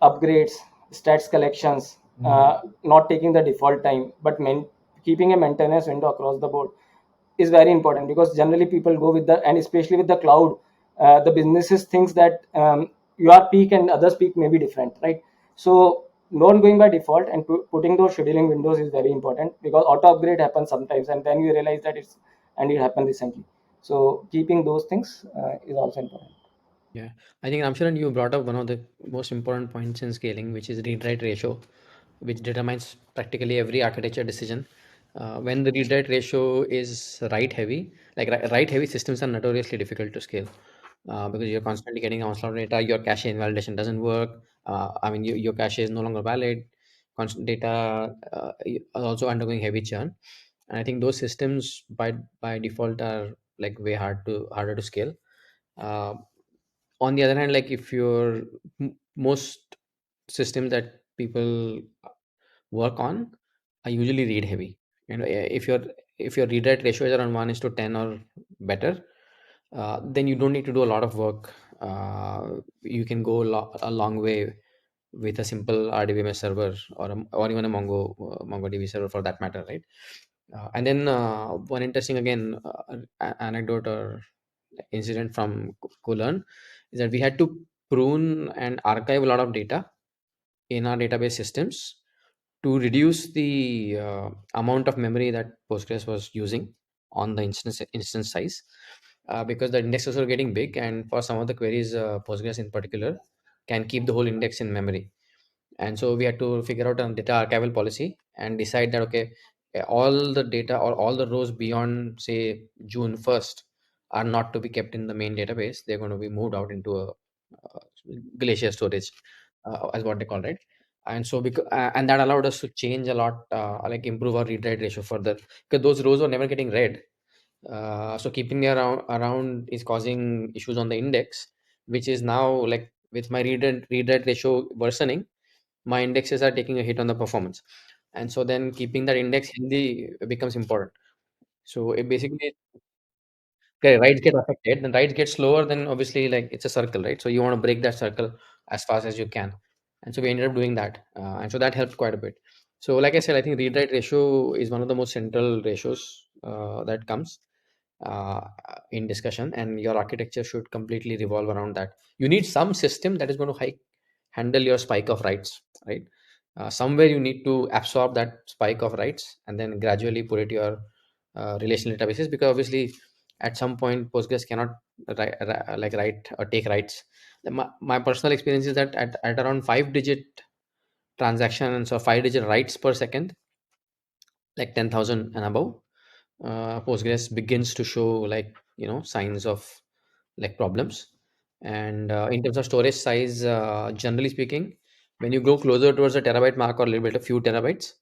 upgrades, stats collections, not taking the default time, but keeping a maintenance window across the board is very important, because generally people go with the, and especially with the cloud, the businesses thinks that your peak and others peak may be different, right? So not going by default and putting those scheduling windows is very important, because auto upgrade happens sometimes and then you realize that it happened recently. So keeping those things is also important. yeah, I think Ramsharan, you brought up one of the most important points in scaling, which is read-write ratio, which determines practically every architecture decision. When the read-write ratio is write-heavy, like write-heavy systems are notoriously difficult to scale, because you're constantly getting onslaught data, your cache invalidation doesn't work. I mean, your cache is no longer valid. Constant data are also undergoing heavy churn, and I think those systems by default are like way harder to scale. Uh, on the other hand, like if your most systems that people work on are usually read heavy, if your read write ratio is around 1 is to 10 or better, then you don't need to do a lot of work. You can go a long way with a simple RDBMS server, or even a MongoDB server for that matter, right? And then one interesting again anecdote or incident from Colearn is that we had to prune and archive a lot of data in our database systems to reduce the amount of memory that Postgres was using on the instance size, because the indexes were getting big, and for some of the queries, Postgres in particular can keep the whole index in memory. And so we had to figure out a data archival policy and decide that okay, all the data or all the rows beyond say June 1st are not to be kept in the main database. They're going to be moved out into a glacier storage, as what they call, right? And so because and that allowed us to change a lot, like improve our read write ratio further, because those rows were never getting read. So keeping me around is causing issues on the index, which is now like with my read write ratio worsening, my indexes are taking a hit on the performance. And so then keeping that index healthy becomes important. So it basically, okay, writes get affected, then writes get slower, then obviously like it's a circle, right? So you want to break that circle as fast as you can. And so we ended up doing that. And so that helped quite a bit. So like I said, I think read write ratio is one of the most central ratios that comes uh, in discussion, and your architecture should completely revolve around that. You need some system that is going to handle your spike of writes, right? Somewhere you need to absorb that spike of writes and then gradually put it your relational databases, because obviously at some point Postgres cannot write or take writes. My personal experience is that at around 5-digit transactions or 5-digit writes per second, like 10,000 and above, Postgres begins to show signs of problems. And in terms of storage size, generally speaking, when you go closer towards the terabyte mark or a little bit a few terabytes,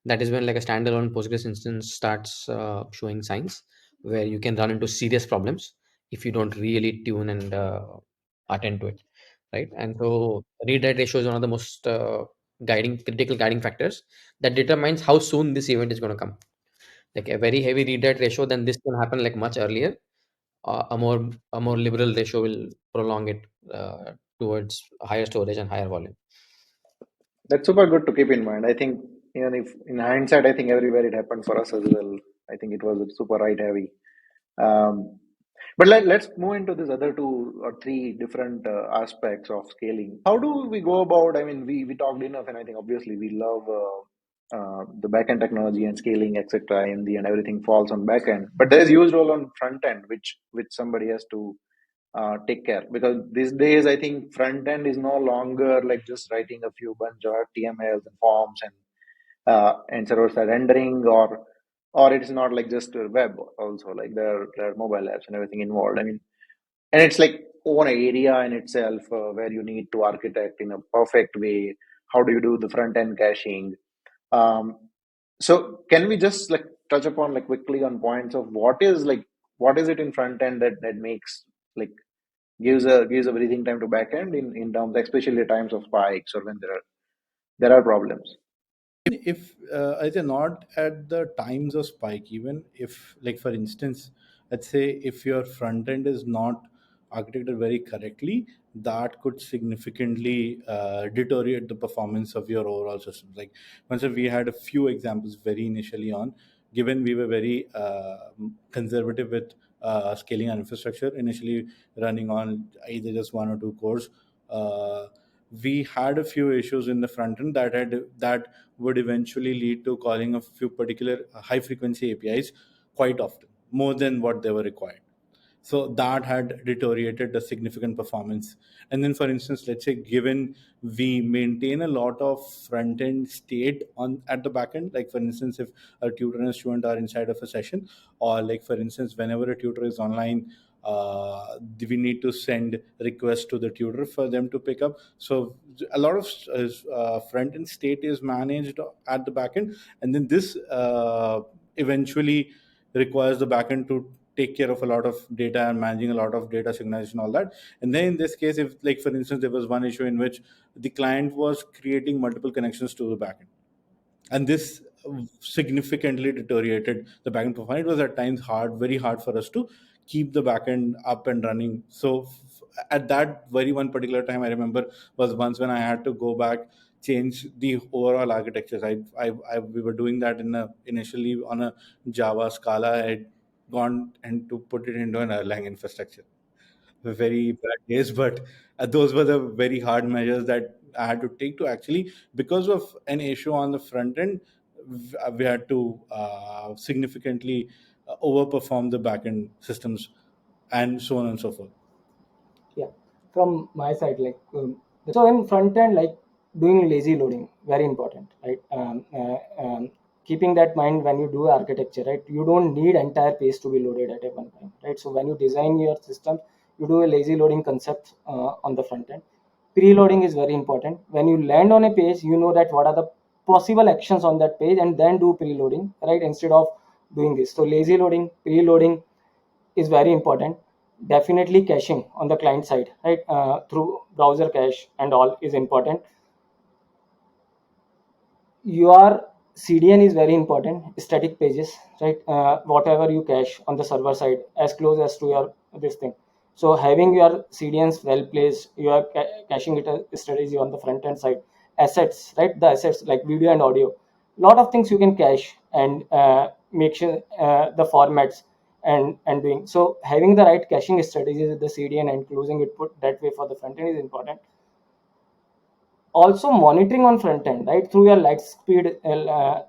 that is when like a standalone Postgres instance starts showing signs where you can run into serious problems if you don't really tune and attend to it, right? And so read write ratio is one of the most critical guiding factors that determines how soon this event is going to come. Like a very heavy read write ratio, then this can happen like much earlier. A more liberal ratio will prolong it towards higher storage and higher volume. That's super good to keep in mind. I think, even if in hindsight, I think everywhere it happened for us as well. I think it was super write heavy. Um, but let's move into this other two or three different aspects of scaling. How do we go about? I mean, we talked enough, and I think obviously we love the backend technology and scaling, etc. In the end, everything falls on backend. But there's huge role on front end, which somebody has to take care, because these days I think front end is no longer like just writing a few bunch of HTMLs and forms and server side rendering, or it's not like just a web also, like there are mobile apps and everything involved. I mean, and it's like own area in itself, where you need to architect in a perfect way. How do you do the front end caching? um, so can we just like touch upon like quickly on points of what is it in front end that makes like gives a breathing time to back end in terms, especially times of spikes or when there are problems. If I say not at the times of spike, even if, like for instance, let's say if your front end is not architected very correctly, that could significantly deteriorate the performance of your overall system. Like once we had a few examples very initially on, given we were very conservative with scaling our infrastructure, initially running on either just one or two cores. Uh, we had a few issues in the front end that would eventually lead to calling a few particular high frequency APIs quite often, more than what they were required. So that had deteriorated the significant performance. And then for instance, let's say given we maintain a lot of front end state on at the back end, like for instance, if a tutor and a student are inside of a session, or like for instance, whenever a tutor is online, we need to send requests to the tutor for them to pick up. So a lot of front end state is managed at the back end, and then this eventually requires the backend to take care of a lot of data and managing a lot of data synchronization, all that. And then in this case, if like for instance there was one issue in which the client was creating multiple connections to the backend, and this significantly deteriorated the backend performance. It was at times very hard for us to keep the backend up and running. So at that very one particular time, I remember was once when I had to go back, change the overall architectures. We were doing that initially on a Java Scala. I had gone and to put it into an Erlang infrastructure. Very bad days, but those were the very hard measures that I had to take to actually, because of an issue on the front end, we had to significantly overperform the backend systems and so on and so forth. Yeah, from my side, so in front end, like doing lazy loading, very important, right? Keeping that mind when you do architecture, right? You don't need entire page to be loaded at a one time, right? So when you design your system, you do a lazy loading concept on the front end. Preloading is very important. When you land on a page, you know that what are the possible actions on that page, and then do preloading, right? Instead of doing this, so lazy loading, preloading is very important. Definitely caching on the client side, right? Through browser cache and all is important. Your CDN is very important, static pages, right? Whatever you cache on the server side, as close as to your this thing. So having your CDNs well placed, you are caching it a strategy on the front end side. Assets, right? The assets like video and audio, lot of things you can cache and make sure the formats and doing so. Having the right caching strategies with the CDN and closing input that way for the front end is important. Also monitoring on front end, right, through your light speed,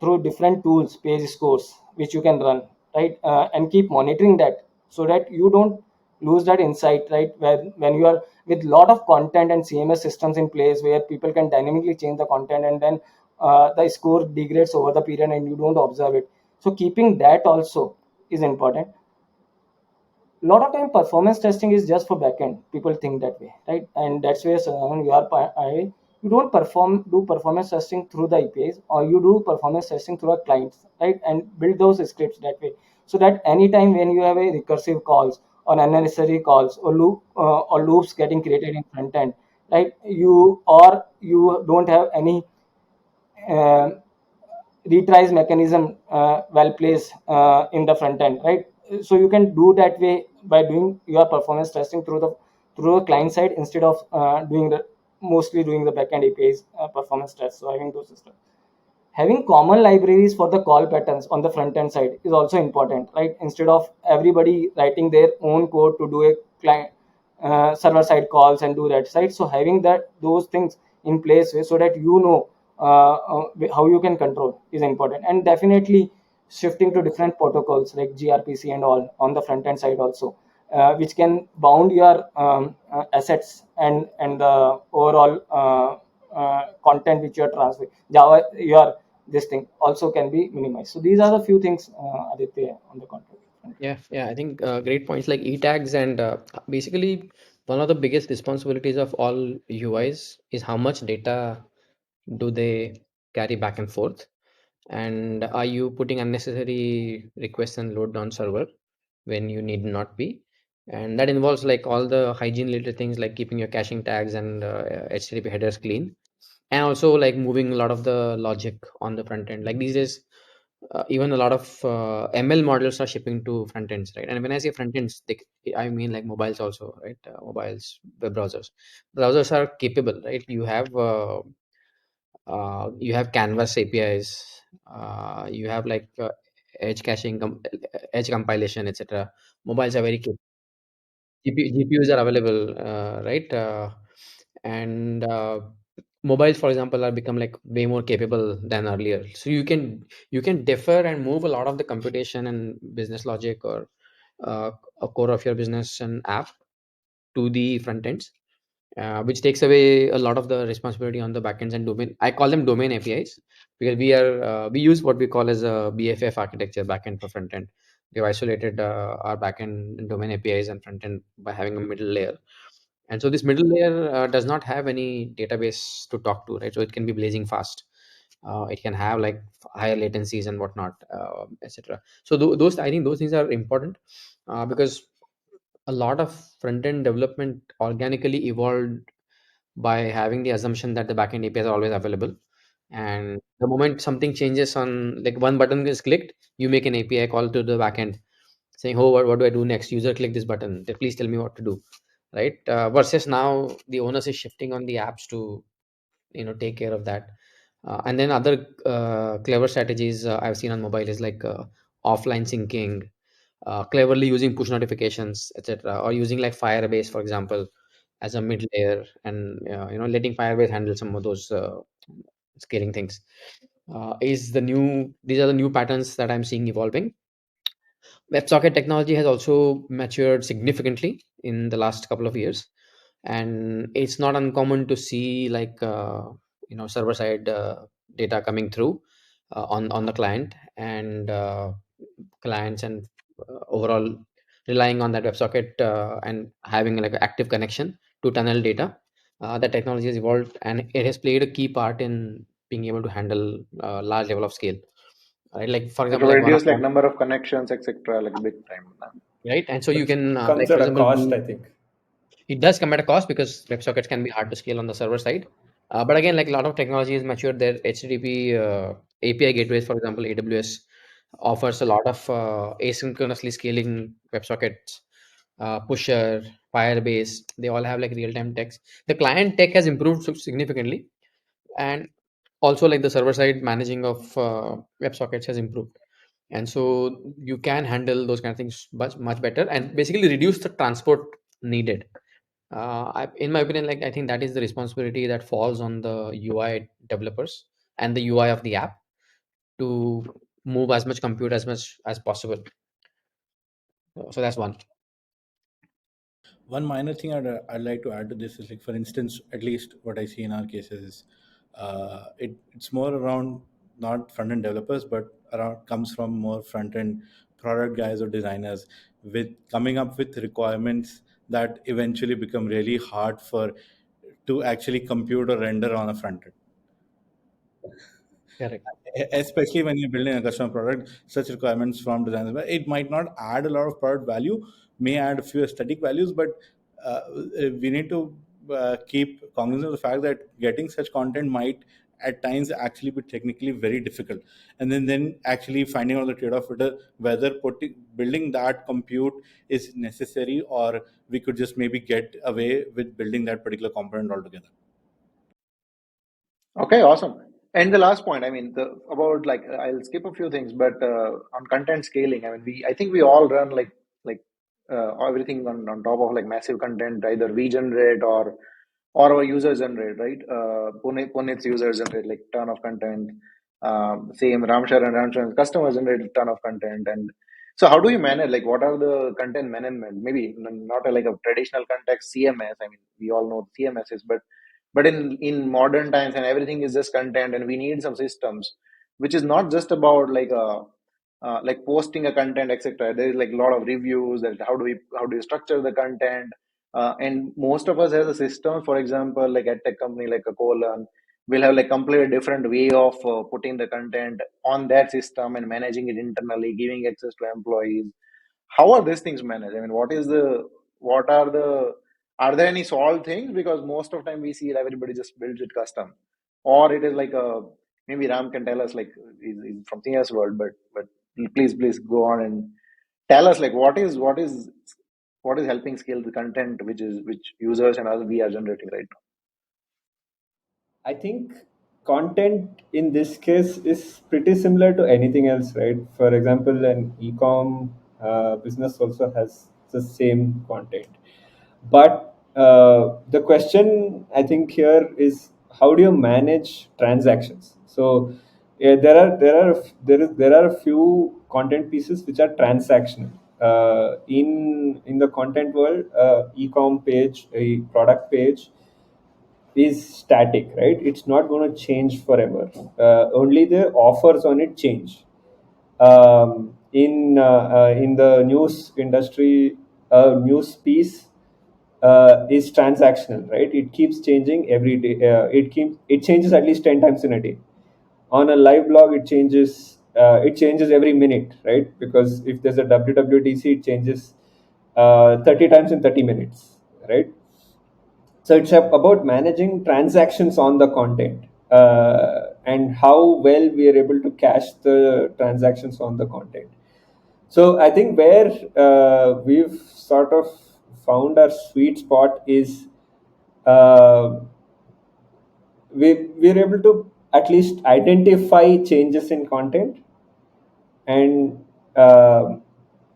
through different tools, page scores which you can run, right, and keep monitoring that so that you don't lose that insight, right, when you are with lot of content and CMS systems in place where people can dynamically change the content, and then the score degrades over the period and you don't observe it. So keeping that also is important. Lot of time performance testing is just for backend. People think that way, right? And that's where you don't do performance testing through the APIs, or you do performance testing through a clients, right? And build those scripts that way, so that anytime when you have a recursive calls or unnecessary calls or loops getting created in front end, right? You don't have any uh, retries mechanism well placed in the front end, right? So you can do that way by doing your performance testing through the client side instead of mostly doing the backend APIs performance tests. So having those systems, having common libraries for the call patterns on the front end side is also important, right? Instead of everybody writing their own code to do a client server side calls and do that, right? So having those things in place so that you know how you can control is important. And definitely shifting to different protocols like gRPC and all on the front end side also, which can bound your assets and the overall content which you are transferring. Java, your this thing also can be minimized. So these are the few things, Aditya, on the content. Yeah, I think great points like e-tags and basically one of the biggest responsibilities of all UIs is how much data do they carry back and forth, and are you putting unnecessary requests and load on server when you need not be. And that involves like all the hygiene related things like keeping your caching tags and HTTP headers clean, and also like moving a lot of the logic on the front end. Like these days, even a lot of ML models are shipping to front ends, right? And when I say front ends, I mean like mobiles also, right? Mobiles, web browsers. Browsers are capable, right? You have Canvas APIs. You have like edge caching, edge compilation, etc. Mobiles are very capable. GPUs are available, right? And mobiles, for example, are become like way more capable than earlier. So you can defer and move a lot of the computation and business logic or a core of your business and app to the front ends, which takes away a lot of the responsibility on the backends and domain. I call them domain APIs because we use what we call as a BFF architecture, backend for front end. We've isolated our backend domain APIs and front end by having a middle layer. And so this middle layer does not have any database to talk to, right? So it can be blazing fast. It can have like higher latencies and whatnot, etc. So those, I think those things are important because a lot of front end development organically evolved by having the assumption that the backend APIs are always available. And the moment something changes on like one button is clicked, you make an API call to the backend saying, "Oh, what do I do next? User click this button. Please tell me what to do." Right? Versus now the onus is shifting on the apps to take care of that. And then other clever strategies I've seen on mobile is like offline syncing, cleverly using push notifications, etc., or using like Firebase, for example, as a mid layer, and letting Firebase handle some of those scaling things. Is the new These are the new patterns that I'm seeing evolving. WebSocket technology has also matured significantly in the last couple of years, and it's not uncommon to see like server side data coming through on the client, and clients and overall relying on that WebSocket and having like an active connection to tunnel data. That technology has evolved and it has played a key part in being able to handle large level of scale. Right, like for It example, will like one of reduce like number of connections, etc. Like big time. right, and so you But can comes like for at a example cost, do. I think. It does come at a cost because WebSockets can be hard to scale on the server side. But again, like a lot of technologies matured, their HTTP API gateways, for example, AWS offers a lot of asynchronously scaling WebSockets, Pusher, Firebase. They all have like real-time text. The client tech has improved significantly, and also like the server side managing of WebSockets has improved. and so you can handle those kind of things much better and basically reduce the transport needed. In my opinion, like I think that is the responsibility that falls on the UI developers and the UI of the app to move as much compute as much as possible. So that's one. One minor thing I'd like to add to this is, like, for instance, at least what I see in our cases is, it's more around not front end developers, but around comes from more front end product guys or designers with coming up with requirements that eventually become really hard for to actually compute or render on a front end. Correct. Especially when you're building a custom product, such requirements from designers, but it might not add a lot of product value, may add a few aesthetic values, but we need to keep cognizant of the fact that getting such content might at times actually be technically very difficult, and then actually finding out the trade-off whether building that compute is necessary, or we could just maybe get away with building that particular component altogether. Okay, awesome. And the last point, I mean, about like I'll skip a few things, but on content scaling, I mean, I think we all run like everything on top of like massive content, either we generate or our users generate, right? Puneet's users generate like ton of content. Same Ramsharan's customers generate a ton of content, and so how do you manage? Like, what are the content management? Maybe not like a traditional context CMS. I mean, we all know CMSs, but in modern times and everything is just content, and we need some systems which is not just about like posting a content, etc. There is like a lot of reviews that how do you structure the content, and most of us has a system. For example, like a tech company like a Colearn will have like completely different way of putting the content on that system and managing it internally, giving access to employees. How are these things managed? I mean, what are there any solved things? Because most of the time we see everybody just builds it custom, or it is like a maybe Ram can tell us like he's from CS world, but please go on and tell us like what is helping scale the content which users and us we are generating right now. I think content in this case is pretty similar to anything else, right? For example, an e-com business also has the same content. But the question I think here is, how do you manage transactions? So there are a few content pieces which are transactional. In the content world, e-com page, a product page is static, right? It's not going to change forever. Only the offers on it change. In the news industry, news piece is transactional, right? It keeps changing every day. It changes at least 10 times in a day. On a live blog, it changes. It changes every minute, right? Because if there's a WWDC, it changes 30 times in 30 minutes, right? So it's about managing transactions on the content, and how well we are able to cache the transactions on the content. So I think where we've sort of found our sweet spot is, uh, we're able to at least identify changes in content and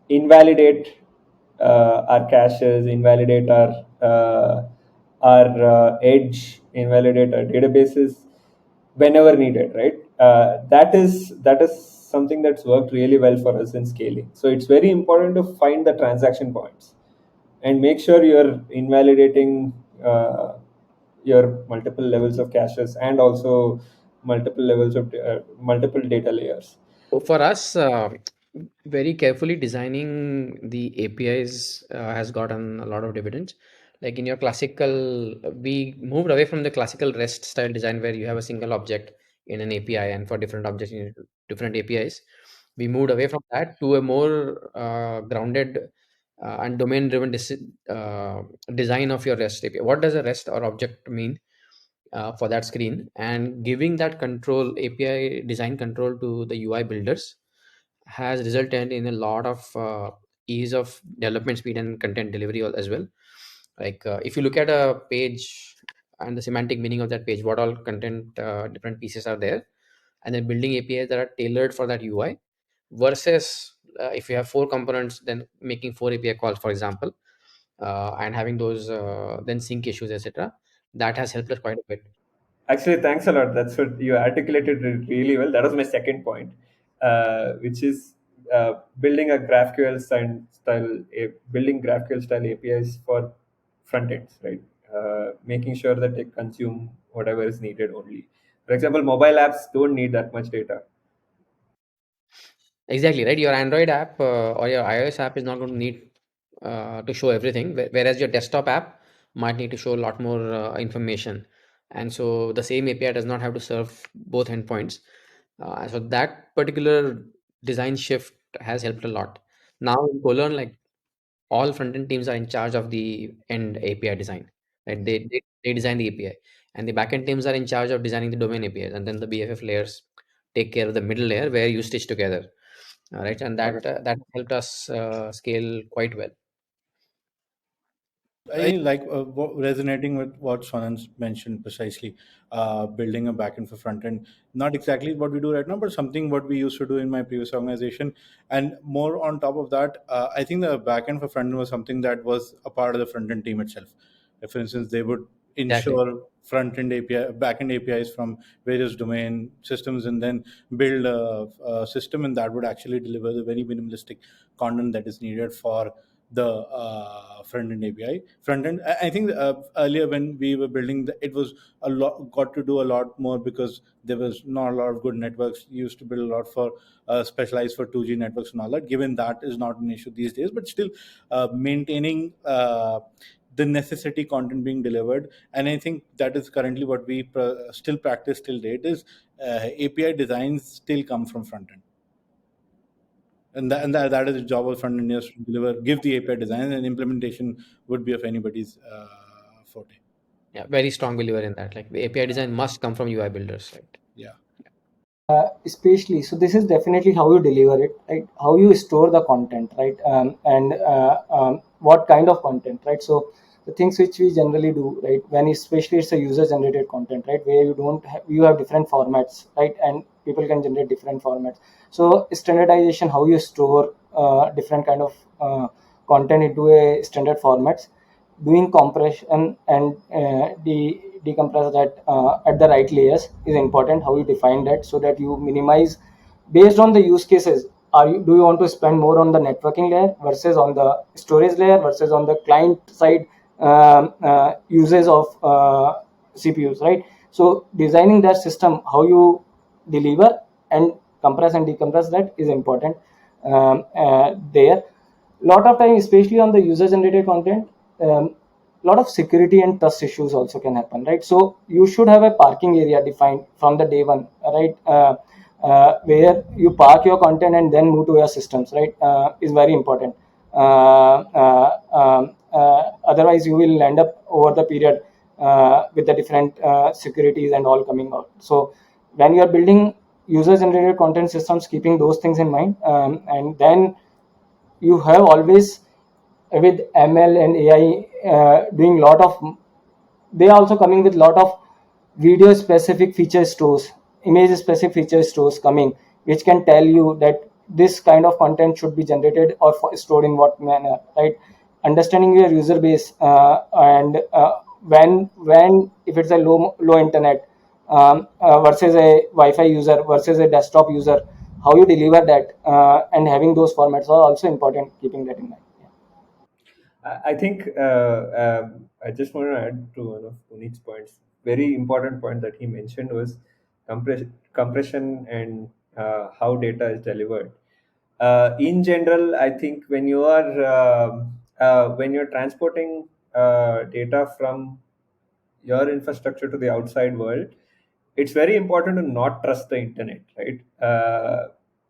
invalidate our caches, invalidate our edge, invalidate our databases whenever needed. Right? That is something that's worked really well for us in scaling. So it's very important to find the transaction points and make sure you're invalidating your multiple levels of caches and also multiple data layers. So for us, very carefully designing the APIs has gotten a lot of dividends. Like in your classical, we moved away from the classical REST style design where you have a single object in an API, and for different objects you need different APIs. We moved away from that to a more grounded and domain-driven design of your REST API. What does a REST or object mean? For that screen, and giving that control, API design control, to the UI builders has resulted in a lot of ease of development speed and content delivery as well. Like if you look at a page and the semantic meaning of that page, what all content different pieces are there, and then building APIs that are tailored for that UI, versus if you have four components, then making four API calls, for example, and having those then sync issues, etc. That has helped us quite a bit. Actually, thanks a lot. That's what you articulated it really well. That was my second point, which is building a building GraphQL style APIs for front ends, right? Making sure that they consume whatever is needed only. For example, mobile apps don't need that much data. Exactly, right. Your Android app or your iOS app is not going to need to show everything, whereas your desktop app might need to show a lot more information. And so the same API does not have to serve both endpoints. So that particular design shift has helped a lot. Now in Colearn, like all front-end teams are in charge of the end API design, right? They design the API, and the backend teams are in charge of designing the domain APIs, and then the BFF layers take care of the middle layer where you stitch together. All right, and that helped us scale quite well. I like resonating with what Swanand mentioned precisely. Building a backend for front end, not exactly what we do right now, but something what we used to do in my previous organization. And more on top of that, I think the backend for front end was something that was a part of the front end team itself. For instance, they would Exactly. ensure front end API, backend APIs from various domain systems, and then build a system, and that would actually deliver the very minimalistic content that is needed for the front end API. Front end, I think earlier when we were building, it was a lot, got to do a lot more because there was not a lot of good networks. You used to build a lot for specialized for 2G networks and all that. Given that is not an issue these days, but still maintaining the necessity content being delivered. And I think that is currently what we still practice till date is API designs still come from front end. And that is the job of front engineers to deliver, give the API design, and implementation would be of anybody's forte. Yeah, very strong believer in that. Like the API design must come from UI builders, right? Yeah. Especially, so this is definitely how you deliver it, right? How you store the content, right? And what kind of content, right? So the things which we generally do, right, when especially it's a user generated content, right, where you have different formats, right, and people can generate different formats. So standardization, how you store different kind of content into a standard formats, doing compression and decompress that at the right layers is important. How you define that so that you minimize based on the use cases. Do you want to spend more on the networking layer versus on the storage layer versus on the client side uses of CPUs, right? So designing that system, how you deliver and compress and decompress, that is important. There lot of time, especially on the user generated content, lot of security and trust issues also can happen, right? So you should have a parking area defined from the day one, right? Where you park your content and then move to your systems, right? Is very important. Otherwise you will end up over the period with the different securities and all coming out. So when you are building user generated content systems, keeping those things in mind, and then you have always with ML and AI doing lot of, they are also coming with lot of video specific feature stores, image specific feature stores coming, which can tell you that this kind of content should be generated or stored in what manner, right? Understanding your user base and when if it's a low internet versus a Wi-Fi user versus a desktop user, how you deliver that and having those formats are also important, keeping that in mind. I think I just want to add to one of Puneet's points. Very important point that he mentioned was compression and how data is delivered. In general, I think when you're transporting data from your infrastructure to the outside world, it's very important to not trust the internet, right?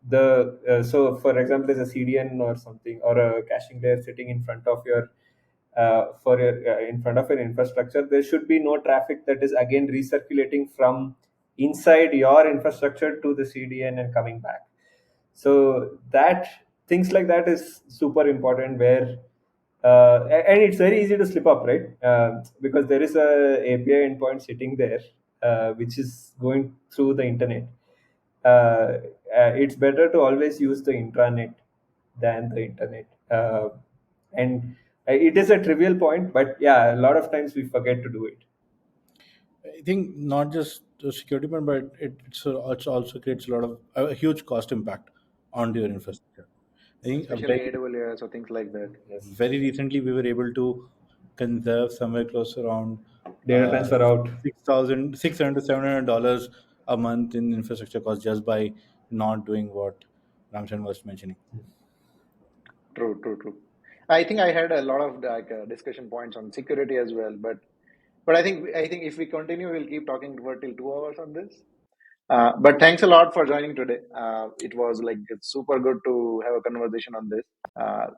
The So for example, there's a CDN or something or a caching layer sitting in front of your in front of your infrastructure. There should be no traffic that is again recirculating from inside your infrastructure to the CDN and coming back. So that things like that is super important, where and it's very easy to slip up, right? Because there is a API endpoint sitting there which is going through the internet. uh, it's better to always use the intranet than the internet. And it is a trivial point, but yeah, a lot of times we forget to do it. I think not just the security point, but it also creates a huge cost impact onto your infrastructure. I think especially AWS or things like that. Yes. very recently we were able to conserve somewhere close around Data transfer out. $600 to $700 a month in infrastructure cost just by not doing what Ramsharan was mentioning. True, true, true. I think I had a lot of discussion points on security as well, but I think if we continue, we'll keep talking for till 2 hours on this. But thanks a lot for joining today. It was like it's super good to have a conversation on this.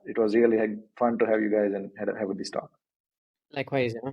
It was really fun to have you guys and have this talk. Likewise, yeah.